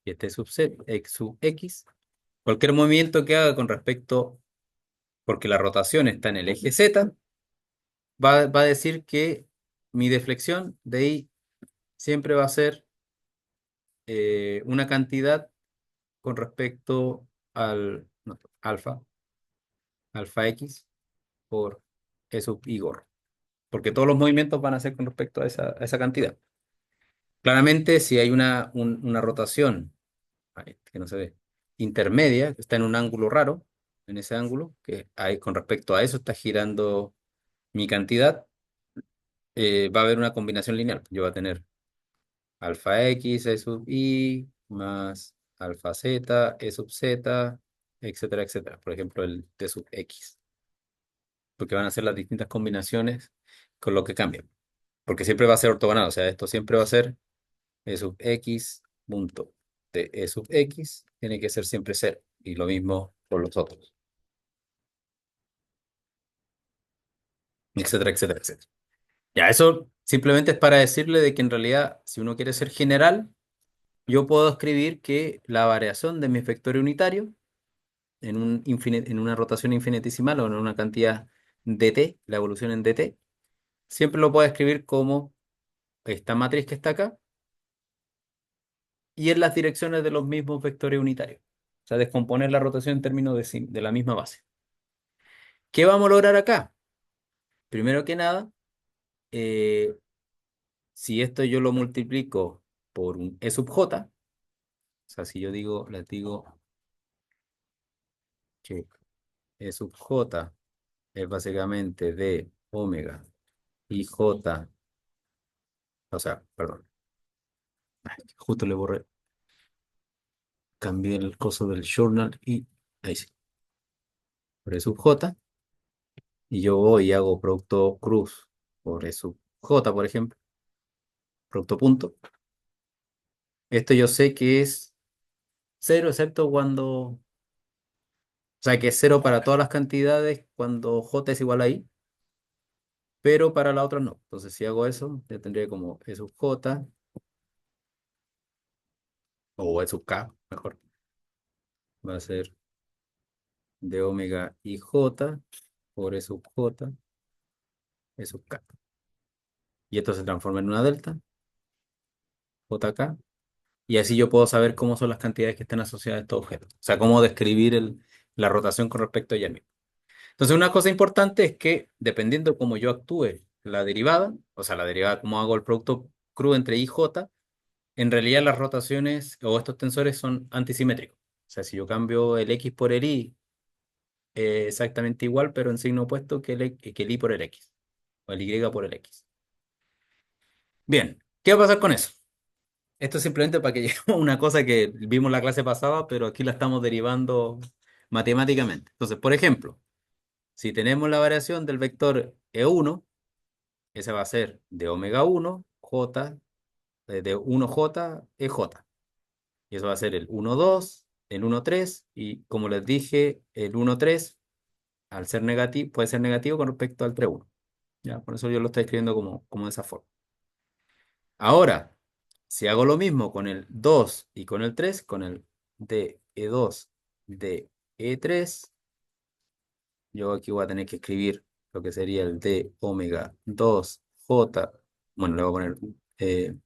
este sub x, cualquier movimiento que haga con respecto, porque la rotación está en el eje z, va a decir que mi deflexión de i siempre va a ser una cantidad con respecto al no, alfa x por E sub i gorro, porque todos los movimientos van a ser con respecto a esa cantidad. Claramente, si hay una rotación, ahí, que no se ve, intermedia, que está en un ángulo raro, en ese ángulo, que hay, con respecto a eso está girando mi cantidad, va a haber una combinación lineal. Yo voy a tener alfa x, E sub i, más alfa z, E sub z, etcétera, etcétera. Por ejemplo, el T sub x, porque van a ser las distintas combinaciones con lo que cambian. Porque siempre va a ser ortogonal, o sea, esto siempre va a ser E sub x punto de E sub x, tiene que ser siempre cero. Y lo mismo por los otros, etcétera, etcétera, etcétera. Ya, eso simplemente es para decirle de que en realidad, si uno quiere ser general, yo puedo escribir que la variación de mi vector unitario en una rotación infinitesimal o en una cantidad dt, la evolución en dt, siempre lo puedo escribir como esta matriz que está acá y en las direcciones de los mismos vectores unitarios. O sea, descomponer la rotación en términos de la misma base. ¿Qué vamos a lograr acá? Primero que nada, eh, si esto yo lo multiplico por un E sub j, o sea, si yo les digo que E sub j es básicamente de omega y j, o sea, perdón, justo le borré, cambié el coso del journal y ahí sí, por E sub j, y yo voy y hago producto cruz por E sub j, por ejemplo, producto punto. Esto yo sé que es cero, excepto o sea, que es cero para todas las cantidades cuando j es igual a i, pero para la otra no. Entonces, si hago eso, ya tendría como E sub j, o E sub k, mejor. Va a ser de omega i j por E sub j, E sub k. Y esto se transforma en una delta, jk, y así yo puedo saber cómo son las cantidades que están asociadas a estos objetos. O sea, cómo describir la rotación con respecto a ella misma. Entonces, una cosa importante es que, dependiendo cómo yo actúe la derivada, o sea, la derivada, cómo hago el producto crudo entre i y j, en realidad las rotaciones o estos tensores son antisimétricos. O sea, si yo cambio el x por el y, exactamente igual, pero en signo opuesto que el y por el x, o el y por el x. Bien, ¿qué va a pasar con eso? Esto es simplemente para que lleguemos a una cosa que vimos la clase pasada, pero aquí la estamos derivando matemáticamente. Entonces, por ejemplo, si tenemos la variación del vector E1, ese va a ser de omega 1, j, de 1j, EJ. Y eso va a ser el 1,2, el 1,3, y como les dije, el 1,3, al ser negativo, puede ser negativo con respecto al 3,1. ¿Ya? Por eso yo lo estoy escribiendo como de esa forma. Ahora, si hago lo mismo con el 2 y con el 3, con el de E2 de E3, yo aquí voy a tener que escribir lo que sería el de omega 2j, bueno, le voy a poner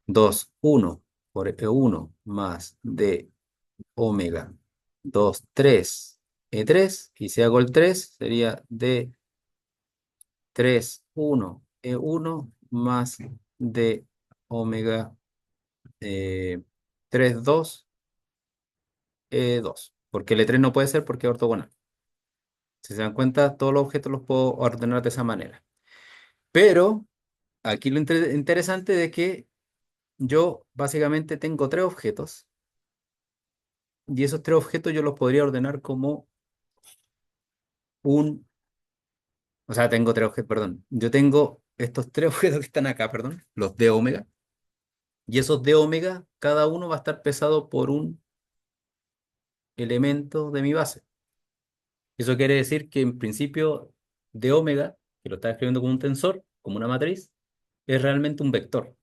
2, 1 por E1 más de omega 2, 3, E3, y si hago el 3, sería de 3, 1 E1 más D omega eh, 3, 2, E2. Porque el E3 no puede ser porque es ortogonal. Si se dan cuenta, todos los objetos los puedo ordenar de esa manera. Pero aquí lo interesante es que yo básicamente tengo tres objetos y esos tres objetos yo los podría ordenar como un... O sea, tengo tres objetos, perdón. Yo tengo estos tres objetos que están acá, perdón, los D omega. Y esos D omega, cada uno va a estar pesado por un elemento de mi base. Eso quiere decir que en principio D omega, que lo está escribiendo como un tensor, como una matriz, es realmente un vector.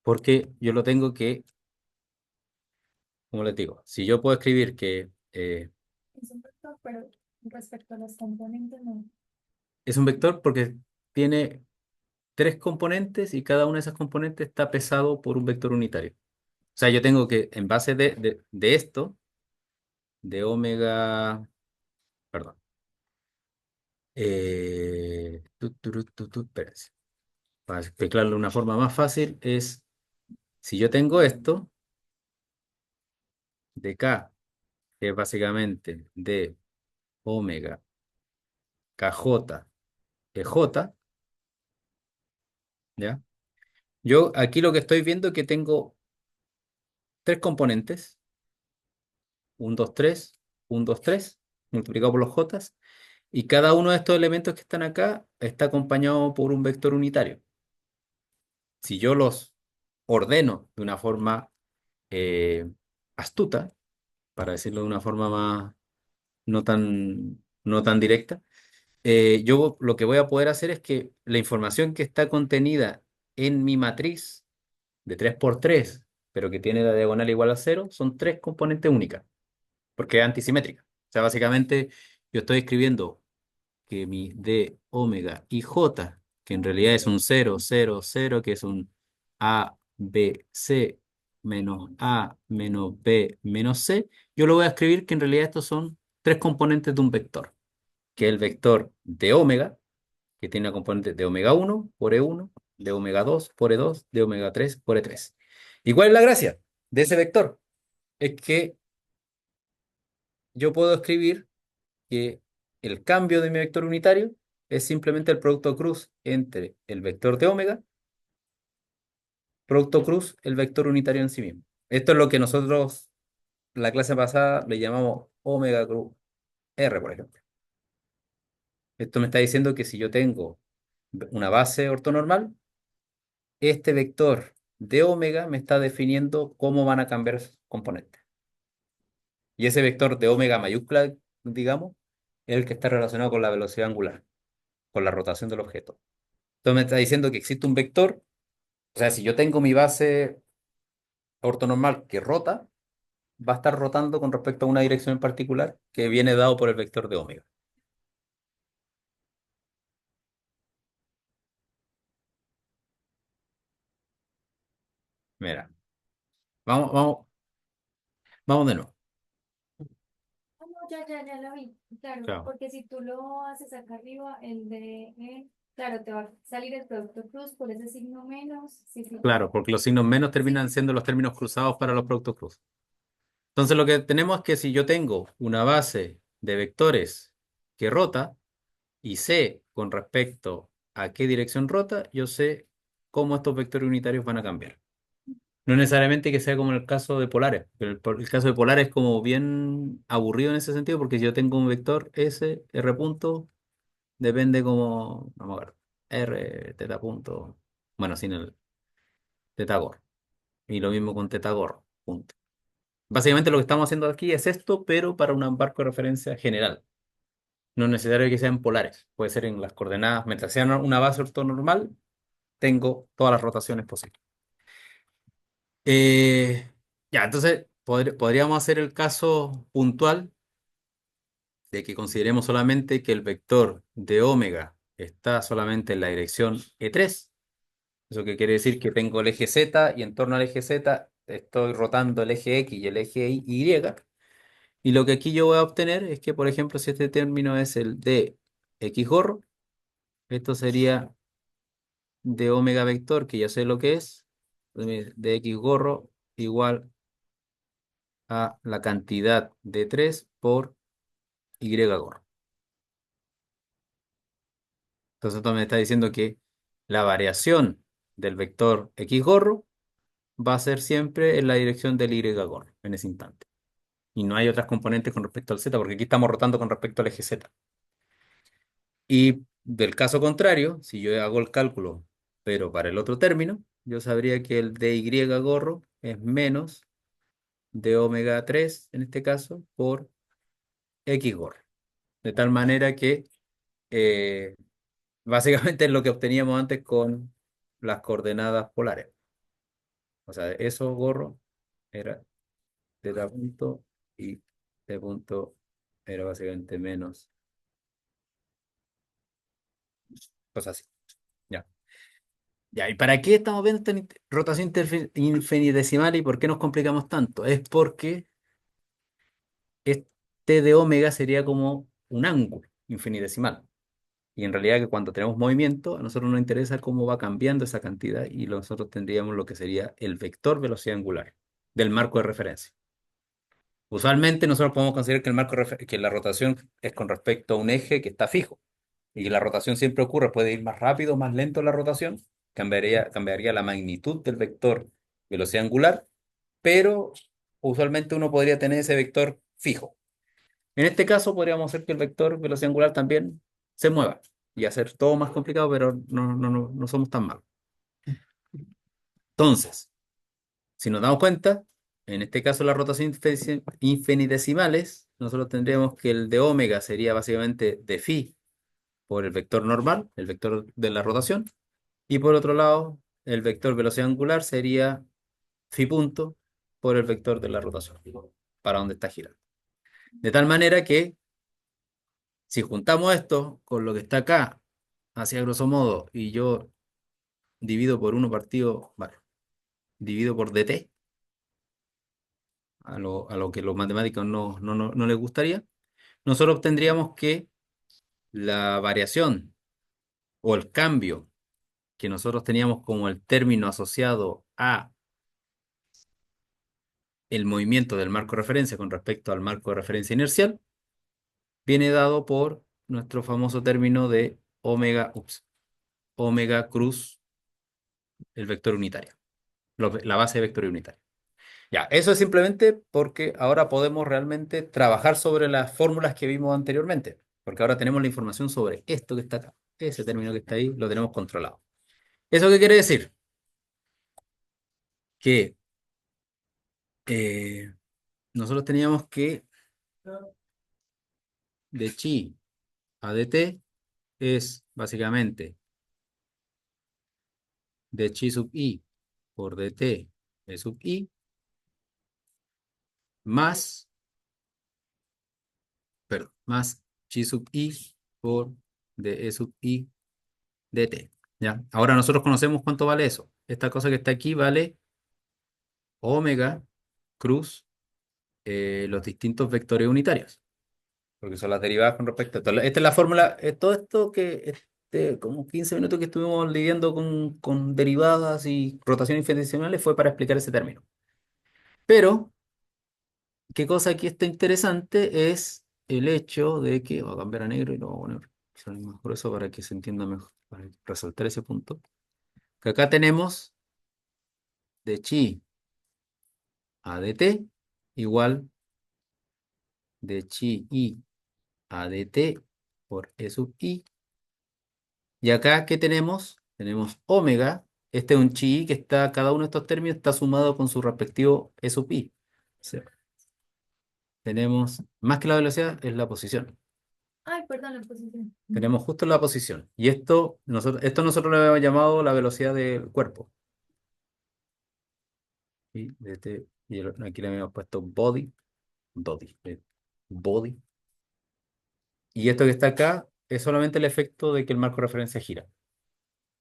Porque yo lo tengo que, como les digo, si yo puedo escribir que Es un vector, pero respecto a los componentes, no. es un vector porque tiene tres componentes y cada una de esas componentes está pesado por un vector unitario. O sea, yo tengo que, en base de esto, de omega, perdón, espérense. Para explicarlo de una forma más fácil, es si yo tengo esto de K, que es básicamente de omega KJ EJ, ¿ya? Yo aquí lo que estoy viendo es que tengo tres componentes, un 2 3 un 2 3 multiplicado por los J, y cada uno de estos elementos que están acá está acompañado por un vector unitario. Si yo los ordeno de una forma eh, astuta, para decirlo de una forma más no tan directa, yo lo que voy a poder hacer es que la información que está contenida en mi matriz de 3 por 3 pero que tiene la diagonal igual a cero, son tres componentes únicas, porque es antisimétrica. O sea, básicamente yo estoy escribiendo que mi D omega y J, que en realidad es un 0 0 0 que es un A, B, C menos A menos B menos C, yo lo voy a escribir que en realidad estos son tres componentes de un vector, que es el vector de omega, que tiene una componente de omega 1 por E1, de omega 2 por E2, de omega 3 por E3. ¿Y cuál es la gracia de ese vector? Es que yo puedo escribir que el cambio de mi vector unitario es simplemente el producto cruz entre el vector de omega, producto cruz, el vector unitario en sí mismo. Esto es lo que nosotros, la clase pasada, le llamamos omega cruz R, por ejemplo. Esto me está diciendo que si yo tengo una base ortonormal, este vector de omega me está definiendo cómo van a cambiar sus componentes. Y ese vector de omega mayúscula, digamos, es el que está relacionado con la velocidad angular, con la rotación del objeto. Entonces me está diciendo que existe un vector, o sea, si yo tengo mi base ortonormal que rota, va a estar rotando con respecto a una dirección en particular que viene dado por el vector de omega. Mira, vamos, vamos, vamos de nuevo. Ah, no, ya la vi. Claro, Claro, porque si tú lo haces acá arriba, claro, te va a salir el producto cruz por ese signo menos. Sí, sí. claro, porque los signos menos Sí, terminan siendo los términos cruzados para los productos cruz. Entonces lo que tenemos es que si yo tengo una base de vectores que rota y sé con respecto a qué dirección rota, yo sé cómo estos vectores unitarios van a cambiar. No necesariamente que sea como en el caso de polares, pero el caso de polares es como bien aburrido en ese sentido, porque si yo tengo un vector S, R punto, depende como, vamos a ver, R, teta punto, bueno, sin el teta gorro. Y lo mismo con teta gorro, punto. Básicamente lo que estamos haciendo aquí es esto, pero para un marco de referencia general. No es necesario que sean polares, puede ser en las coordenadas, mientras sea una base ortonormal, tengo todas las rotaciones posibles. Ya, entonces podríamos hacer el caso puntual de que consideremos solamente que el vector de omega está solamente en la dirección E3. Eso que quiere decir que tengo el eje Z y en torno al eje Z estoy rotando el eje X y el eje Y. Y lo que aquí yo voy a obtener es que, por ejemplo, si este término es el de X gorro, Esto sería de omega vector, que ya sé lo que es, de x gorro igual a la cantidad de 3 por y gorro. Entonces esto me está diciendo que la variación del vector x gorro va a ser siempre en la dirección del y gorro en ese instante. Y no hay otras componentes con respecto al z, porque aquí estamos rotando con respecto al eje z. Y del caso contrario, si yo hago el cálculo, pero para el otro término, yo sabría que el dy gorro es menos de omega 3, en este caso, por x gorro. De tal manera que eh, básicamente es lo que obteníamos antes con las coordenadas polares. O sea, eso gorro era θ punto y t punto era básicamente menos, cosas así. Ya. Ya, ¿y para qué estamos viendo esta rotación infinitesimal y por qué nos complicamos tanto? Es porque este de omega sería como un ángulo infinitesimal. Y en realidad que cuando tenemos movimiento, a nosotros nos interesa cómo va cambiando esa cantidad y nosotros tendríamos lo que sería el vector velocidad angular del marco de referencia. Usualmente nosotros podemos considerar que que la rotación es con respecto a un eje que está fijo y que la rotación siempre ocurre, puede ir más rápido o más lento la rotación, cambiaría la magnitud del vector velocidad angular, pero usualmente uno podría tener ese vector fijo. En este caso podríamos hacer que el vector velocidad angular también se mueva y hacer todo más complicado, pero no somos tan malos. Entonces, si nos damos cuenta, en este caso las rotaciones infinitesimales, nosotros tendríamos que el de omega sería básicamente de phi por el vector normal, el vector de la rotación, y por otro lado, el vector velocidad angular sería phi punto por el vector de la rotación, para donde está girando. De tal manera que si juntamos esto con lo que está acá, hacia grosso modo, y yo divido por 1 partido, vale, divido por dt, a lo que los matemáticos no les gustaría, nosotros obtendríamos que la variación o el cambio que nosotros teníamos como el término asociado a el movimiento del marco de referencia con respecto al marco de referencia inercial, viene dado por nuestro famoso término de omega cruz el vector unitario, la base de vector unitario. Ya, eso es simplemente porque ahora podemos realmente trabajar sobre las fórmulas que vimos anteriormente, porque ahora tenemos la información sobre esto que está acá, ese término que está ahí, lo tenemos controlado. ¿Eso qué quiere decir? Que eh, nosotros teníamos que de chi a dt es básicamente de chi sub i por dt e sub i más, perdón, más chi sub i por de e sub i dt. ¿Ya? Ahora nosotros conocemos cuánto vale eso. Esta cosa que está aquí vale omega cruz los distintos vectores unitarios, porque son las derivadas con respecto a esto. Esta es la fórmula, todo esto que como 15 minutos que estuvimos lidiando con derivadas y rotaciones infinitesimales fue para explicar ese término. Pero, qué cosa aquí está interesante es el hecho de que, voy a cambiar a negro y lo voy a poner quizás más grueso para que se entienda mejor, para resaltar ese punto, que acá tenemos de chi a dt igual de chi i a dt por e sub i. Y acá, ¿qué tenemos? Tenemos omega. Este es un chi que está, cada uno de estos términos está sumado con su respectivo e sub i. O sea, tenemos, más que la velocidad, es la posición. Ay, perdón, la posición. Tenemos justo la posición. Y esto nosotros lo habíamos llamado la velocidad del cuerpo. Aquí le habíamos puesto body. Y esto que está acá es solamente el efecto de que el marco de referencia gira.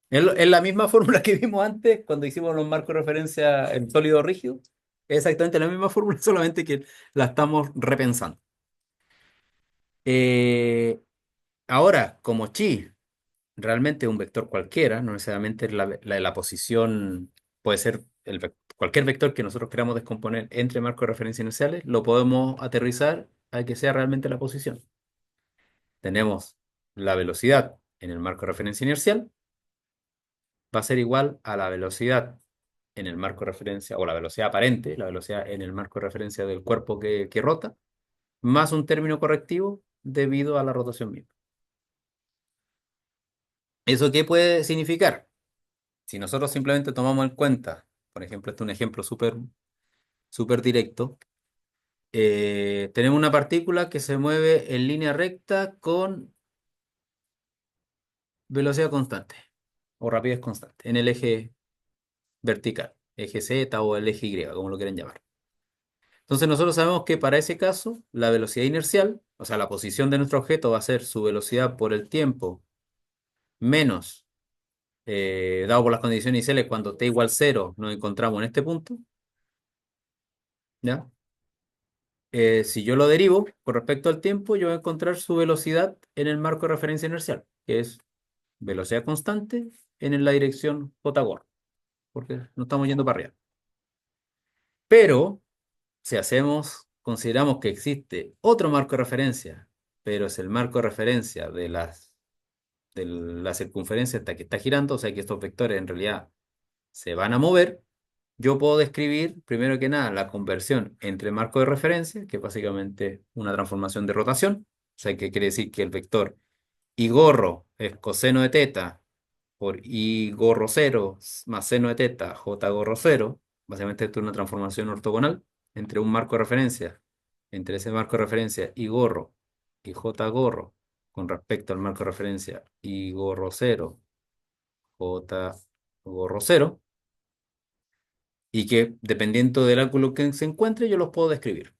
Es la misma fórmula que vimos antes cuando hicimos los marcos de referencia en sólido rígido. Es exactamente la misma fórmula, solamente que la estamos repensando. Eh, Ahora, como chi realmente un vector cualquiera, no necesariamente la posición, puede ser cualquier vector que nosotros queramos descomponer entre marcos de referencia inerciales, lo podemos aterrizar a que sea realmente la posición. Tenemos la velocidad en el marco de referencia inercial, va a ser igual a la velocidad en el marco de referencia, o la velocidad aparente, la velocidad en el marco de referencia del cuerpo que rota, más un término correctivo debido a la rotación misma. ¿Eso qué puede significar? Si nosotros simplemente tomamos en cuenta, por ejemplo, este es un ejemplo súper directo, tenemos una partícula que se mueve en línea recta con velocidad constante o rapidez constante en el eje vertical, eje Z o el eje Y, como lo quieran llamar. Entonces nosotros sabemos que para ese caso la velocidad inercial, o sea, la posición de nuestro objeto va a ser su velocidad por el tiempo menos, dado por las condiciones iniciales, cuando t igual 0 nos encontramos en este punto, ¿ya? Si yo lo derivo con respecto al tiempo, yo voy a encontrar su velocidad en el marco de referencia inercial, que es velocidad constante en la dirección j-gorro, porque no estamos yendo para arriba. Pero si consideramos que existe otro marco de referencia, pero es el marco de referencia de la circunferencia hasta que está girando, o sea que estos vectores en realidad se van a mover, yo puedo describir, primero que nada, la conversión entre marco de referencia, que es básicamente una transformación de rotación, o sea que quiere decir que el vector y gorro es coseno de teta por y gorro cero más seno de teta, j gorro cero. Básicamente esto es una transformación ortogonal entre un marco de referencia, entre ese marco de referencia y j gorro con respecto al marco de referencia y gorro cero, j gorro cero, y que dependiendo del ángulo que se encuentre, yo los puedo describir.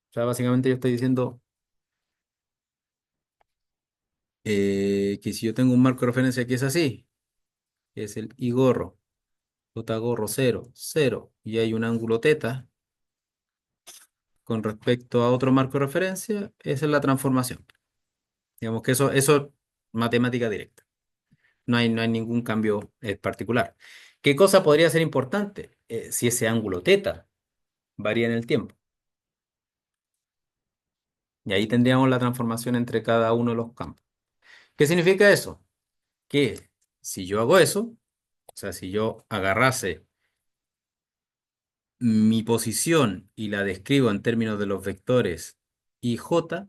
O sea, básicamente yo estoy diciendo que si yo tengo un marco de referencia que es así, que es el I gorro, J gorro cero, cero, y hay un ángulo teta con respecto a otro marco de referencia, esa es la transformación. Digamos que eso es matemática directa. No hay ningún cambio particular. ¿Qué cosa podría ser importante? Si ese ángulo teta varía en el tiempo. Y ahí tendríamos la transformación entre cada uno de los campos. ¿Qué significa eso? Que si yo hago eso, o sea, si yo agarrase mi posición y la describo en términos de los vectores I j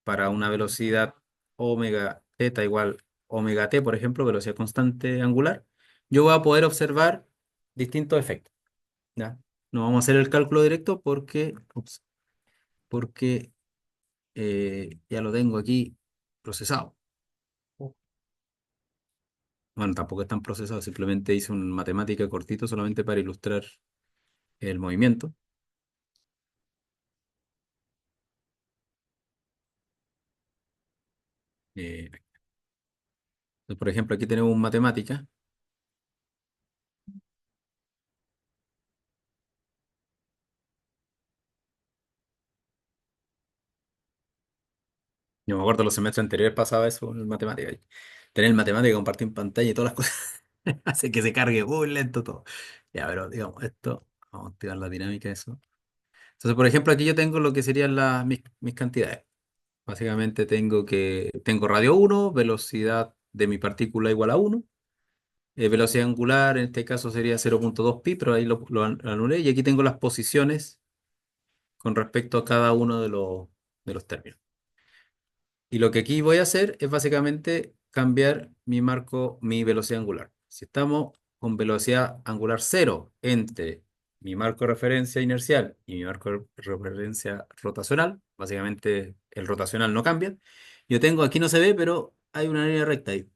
para una velocidad omega teta igual omega t, por ejemplo, velocidad constante angular, yo voy a poder observar distintos efectos, ¿ya? No vamos a hacer el cálculo directo porque ya lo tengo aquí procesado. Bueno, tampoco es tan procesado, simplemente hice un matemática cortito solamente para ilustrar el movimiento. Eh, por ejemplo, aquí tenemos un matemática. Yo me acuerdo los semestres anteriores pasaba eso en matemática. Tener matemática, compartir en pantalla y todas las cosas hace que se cargue muy lento todo. Ya, pero digamos, esto, vamos a activar la dinámica de eso. Entonces, por ejemplo, aquí yo tengo lo que serían mis cantidades. Básicamente tengo radio 1, velocidad de mi partícula igual a 1. Velocidad angular, en este caso sería 0,2 pi, pero ahí lo anulé. Y aquí tengo las posiciones con respecto a cada uno de los términos. Y lo que aquí voy a hacer es básicamente cambiar mi velocidad angular. Si estamos con velocidad angular cero entre mi marco de referencia inercial y mi marco de referencia rotacional, básicamente el rotacional no cambia. Yo tengo, aquí no se ve, pero hay una línea recta ahí,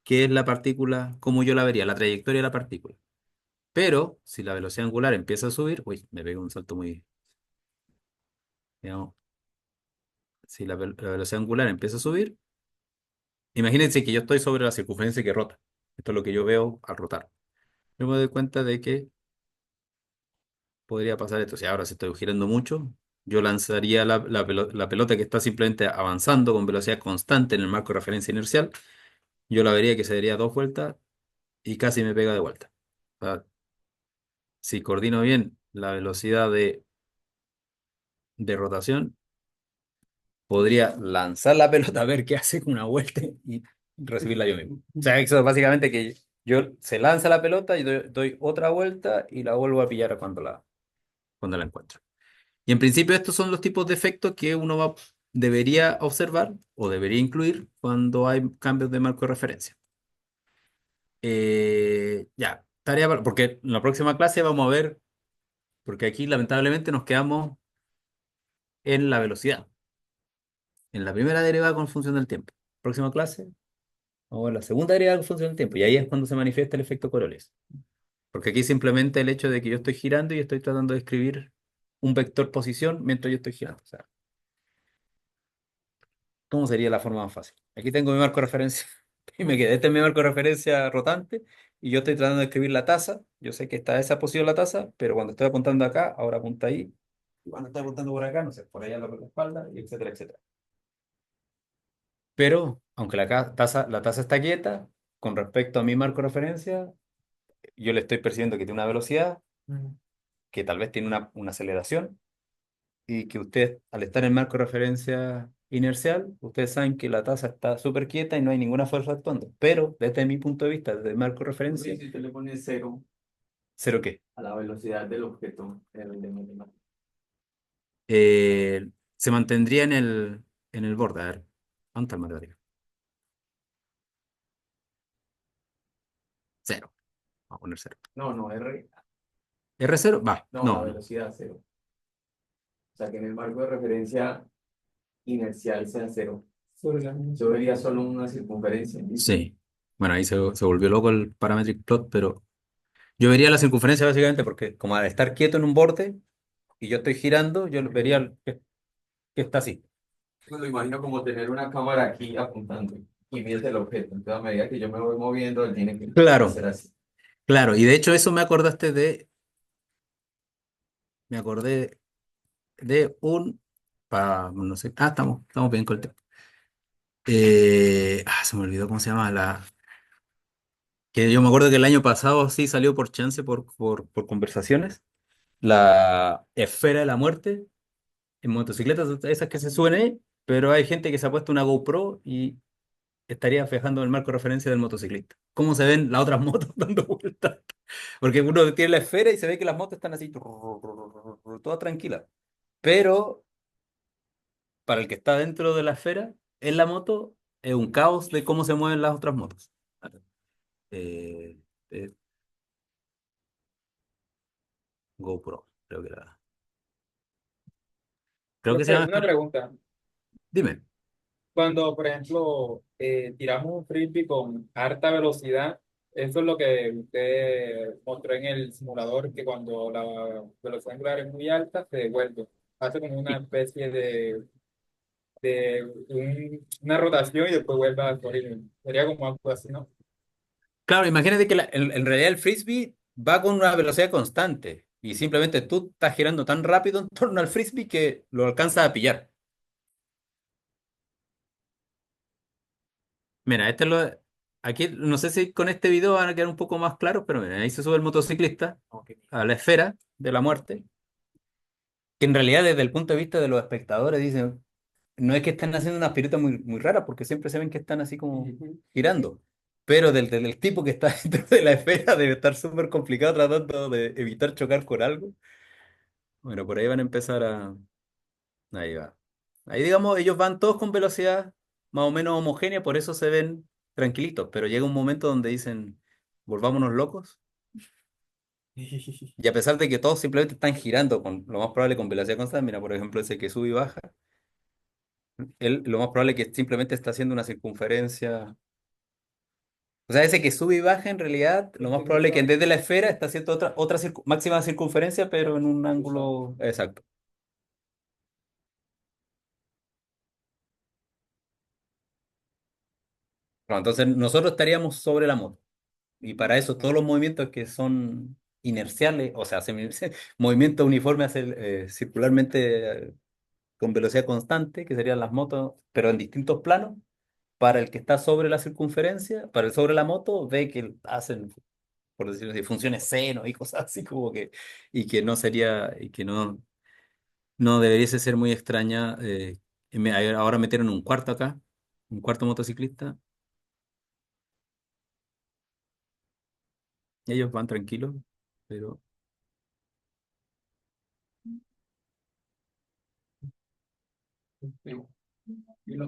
que es la partícula, como yo la vería, la trayectoria de la partícula. Pero si la velocidad angular empieza a subir, uy, me pego un salto muy, digamos, si la velocidad angular empieza a subir, imagínense que yo estoy sobre la circunferencia que rota. Esto es lo que yo veo al rotar. Yo me doy cuenta de que podría pasar esto. Si ahora si estoy girando mucho, yo lanzaría la pelota que está simplemente avanzando con velocidad constante en el marco de referencia inercial. Yo la vería que se daría 2 vueltas y casi me pega de vuelta. O sea, si coordino bien la velocidad de rotación, podría lanzar la pelota a ver qué hace con una vuelta y recibirla yo mismo. O sea, eso es básicamente que se lanza la pelota y doy otra vuelta y la vuelvo a pillar cuando la encuentro. Y en principio estos son los tipos de efectos que debería observar o debería incluir cuando hay cambios de marco de referencia. Ya, porque en la próxima clase vamos a ver, porque aquí lamentablemente nos quedamos en la velocidad, en la primera derivada con función del tiempo. Próxima clase, vamos a ver la segunda derivada con función del tiempo, y ahí es cuando se manifiesta el efecto Coriolis. Porque aquí simplemente el hecho de que yo estoy girando y estoy tratando de escribir un vector posición mientras yo estoy girando. O sea, ¿cómo sería la forma más fácil? Aquí tengo mi marco de referencia y me quedé, este es mi marco de referencia rotante y yo estoy tratando de escribir la tasa. Yo sé que está a esa posición la tasa, pero cuando estoy apuntando acá, ahora apunta ahí. Y cuando estoy apuntando por acá, no sé, por allá la espalda, y etcétera, etcétera. Pero, aunque la tasa está quieta, con respecto a mi marco de referencia, yo le estoy percibiendo que tiene una velocidad, que tal vez tiene una aceleración, y que usted, al estar en marco de referencia inercial, ustedes saben que la tasa está súper quieta y no hay ninguna fuerza actuando. Pero desde mi punto de vista, desde el marco de referencia, Si usted le pone cero ¿cero qué? a la velocidad del objeto de matemáticas. Se mantendría en el borde. A ver, ¿dónde está el matemático? Cero. Vamos a poner cero. No, no, R. ¿R cero? Va. No, la No, no. velocidad cero. O sea, que en el marco de referencia inercial sea cero. Yo vería solo una circunferencia. Sí. Bueno, ahí se volvió loco el parametric plot, pero yo vería la circunferencia básicamente porque como al estar quieto en un borde y yo estoy girando, yo vería que está así. Me lo imagino como tener una cámara aquí apuntando y viendo el objeto. Entonces, a medida que yo me voy moviendo, él tiene que Claro, hacer así. claro. Y de hecho eso me acordé de no sé, estamos bien con el tema. Se me olvidó cómo se llama que yo me acuerdo que el año pasado sí salió por chance, por conversaciones, la esfera de la muerte en motocicletas, esas que se suben ahí, pero hay gente que se ha puesto una GoPro y estaría fijando el marco de referencia del motociclista. ¿Cómo se ven las otras motos dando vueltas? Porque uno tiene la esfera y se ve que las motos están así, todas tranquilas. Pero para el que está dentro de la esfera, en la moto, es un caos de cómo se mueven las otras motos. Eh, eh, GoPro, creo que era. Creo que se llama Una esfera. pregunta. Dime. Cuando, por ejemplo, tiramos un frisbee con harta velocidad, eso es lo que usted mostró en el simulador, que cuando la velocidad angular es muy alta, se devuelve. Hace como una especie de una rotación y después vuelve a correr. Sería como algo así, ¿no? Claro, imagínate que en realidad el frisbee va con una velocidad constante y simplemente tú estás girando tan rápido en torno al frisbee que lo alcanzas a pillar. Mira, aquí no sé si con este video van a quedar un poco más claros, pero mira, ahí se sube el motociclista Ok. a la esfera de la muerte, que en realidad desde el punto de vista de los espectadores dicen, no es que estén haciendo unas piruetas muy, muy raras, porque siempre se ven que están así como girando. Pero del tipo que está dentro de la esfera debe estar súper complicado tratando de evitar chocar con algo. Bueno, por ahí van a empezar a... Ahí va. Ahí digamos, ellos van todos con velocidad más o menos homogénea, por eso se ven tranquilitos, pero llega un momento donde dicen, volvámonos locos. Y a pesar de que todos simplemente están girando, lo más probable con velocidad constante, mira, por ejemplo, ese que sube y baja, él lo más probable es que simplemente está haciendo una circunferencia. O sea, ese que sube y baja, en realidad, lo más probable es que desde la esfera está haciendo otra máxima circunferencia, pero en un ángulo exacto. Bueno, entonces nosotros estaríamos sobre la moto. Y para eso todos los movimientos que son inerciales, o sea, movimientos uniformes circularmente con velocidad constante, que serían las motos, pero en distintos planos. Para el que está sobre la circunferencia, para el sobre la moto, ve que hacen, por decirlo así, funciones seno y cosas así como que, y que no sería, y que no debería ser muy extraña. Ahora metieron un cuarto acá, un cuarto motociclista, y ellos van tranquilos, pero...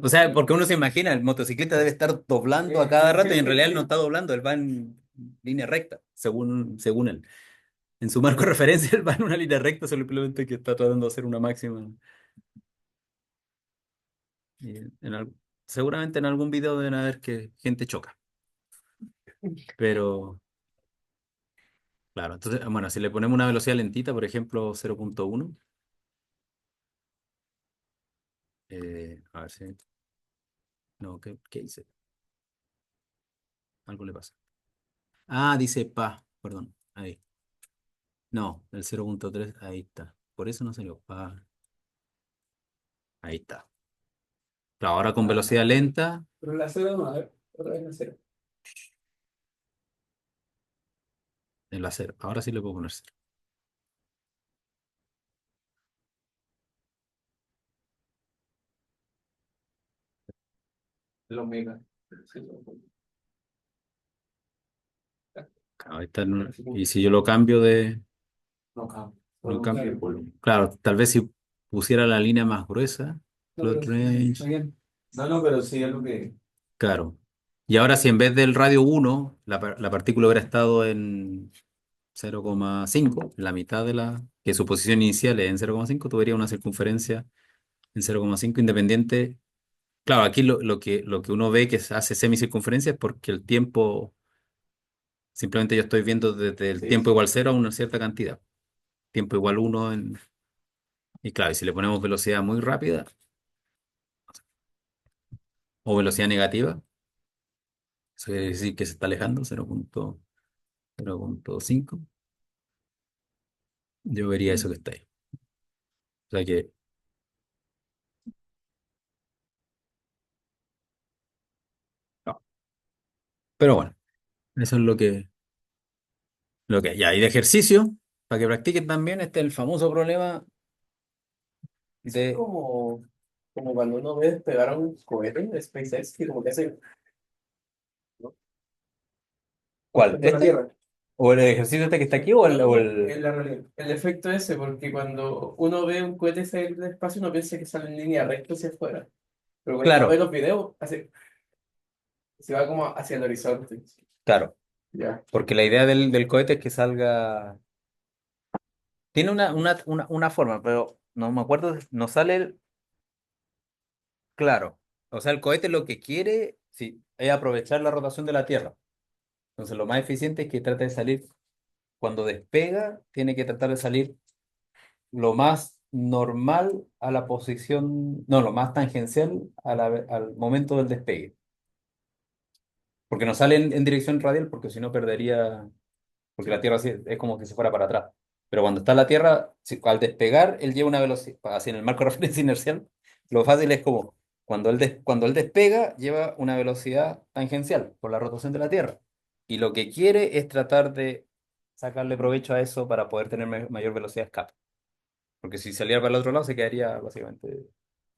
O sea, porque uno se imagina, el motociclista debe estar doblando a cada rato y en realidad él no está doblando, él va en línea recta, según él. En su marco de referencia, él va en una línea recta, simplemente que está tratando de hacer una máxima. Y seguramente en algún video deben haber que gente choca. Pero, claro, entonces, bueno, si le ponemos una velocidad lentita, por ejemplo, 0.1, a ver si. No, ¿qué dice? Algo le pasa. Ah, dice pa, perdón, ahí. No, el 0.3, ahí está. Por eso no salió pa. Ahí está. Claro, ahora con velocidad lenta, Pero la cero no, a ver, otra vez la cero. en la cero. Ahora sí le puedo poner cero. El omega. Sí, Ahí está. Y si yo lo cambio de. no cambia. Lo Solo un cambio. círculo. Claro, tal vez si pusiera la línea más gruesa, No, plot pero está range, bien. No, no, pero sí es lo que. claro. Y ahora si en vez del radio 1, la partícula hubiera estado en 0,5, la mitad que su posición inicial es en 0,5, tuviera una circunferencia en 0,5 independiente. Claro, aquí lo que uno ve que se hace semicircunferencia es porque el tiempo, simplemente yo estoy viendo desde el Sí, tiempo sí. igual cero a una cierta cantidad. Tiempo igual uno y claro, y si le ponemos velocidad muy rápida o velocidad negativa, eso quiere decir que se está alejando, 0,5. Yo vería eso que está ahí. O sea que, no. Pero bueno, eso es lo que hay. Ya, y de ejercicio, para que practiquen también, este es el famoso problema Eso es de... como cuando uno ve despegar un cohete de SpaceX, que como que hace, ¿no? ¿Cuál? De la ¿Este? Tierra. ¿O el ejercicio este que está aquí o el... o En el- la realidad. El efecto ese, porque cuando uno ve un cohete salir del espacio, uno piensa que sale en línea recta hacia afuera. Pero cuando uno ve Claro, los videos, se va como hacia el horizonte. claro. Ya. Porque la idea del cohete es que salga... Tiene una forma, pero no me acuerdo, no sale claro. O sea, el cohete lo que quiere, sí, es aprovechar la rotación de la Tierra. Entonces, lo más eficiente es que trate de salir, cuando despega, tiene que tratar de salir lo más normal a la posición, no, lo más tangencial al momento del despegue. Porque no sale en dirección radial, porque si no perdería, porque la Tierra es como que se fuera para atrás. Pero cuando está la Tierra, al despegar, él lleva una velocidad, así en el marco de referencia inercial, lo fácil es como, cuando él despega, lleva una velocidad tangencial por la rotación de la Tierra. Y lo que quiere es tratar de sacarle provecho a eso para poder tener mayor velocidad de escape. Porque si saliera para el otro lado, se quedaría básicamente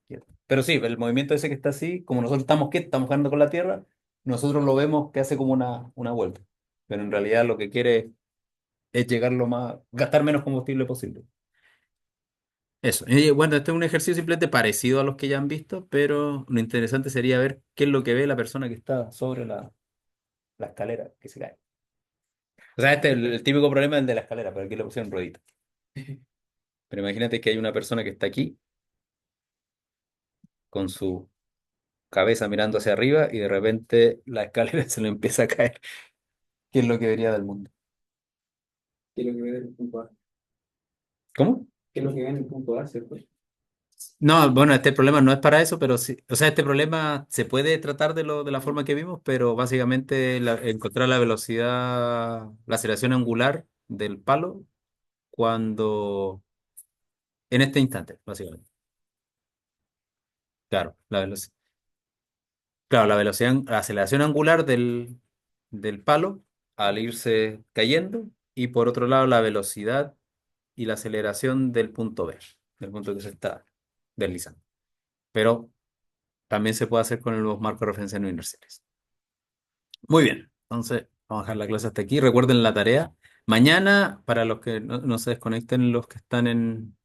quieto. Pero sí, el movimiento ese que está así, como nosotros estamos quietos, estamos jugando con la Tierra, nosotros lo vemos que hace como una vuelta. Pero en realidad lo que quiere es gastar menos combustible posible. Eso. Y bueno, este es un ejercicio simplemente parecido a los que ya han visto, pero lo interesante sería ver qué es lo que ve la persona que está sobre la escalera que se cae. O sea, este es el típico problema del de la escalera, pero aquí le pusieron ruedita. Pero imagínate que hay una persona que está aquí con su cabeza mirando hacia arriba y de repente la escalera se le empieza a caer. ¿Qué es lo que vería del mundo? Quiero que vean el punto A. ¿Cómo? Quiero que vean el punto A, ¿cierto? No, bueno, este problema no es para eso, pero sí, o sea, este problema se puede tratar de la forma que vimos, pero básicamente encontrar la velocidad, la aceleración angular del palo cuando, en este instante, básicamente. Claro, claro, la aceleración angular del palo al irse cayendo y por otro lado la velocidad y la aceleración del punto B, del punto que se está deslizando. Pero también se puede hacer con los marcos de referencia no inerciales. Muy bien, entonces vamos a dejar la clase hasta aquí. Recuerden la tarea. Mañana, para los que no se desconecten, los que están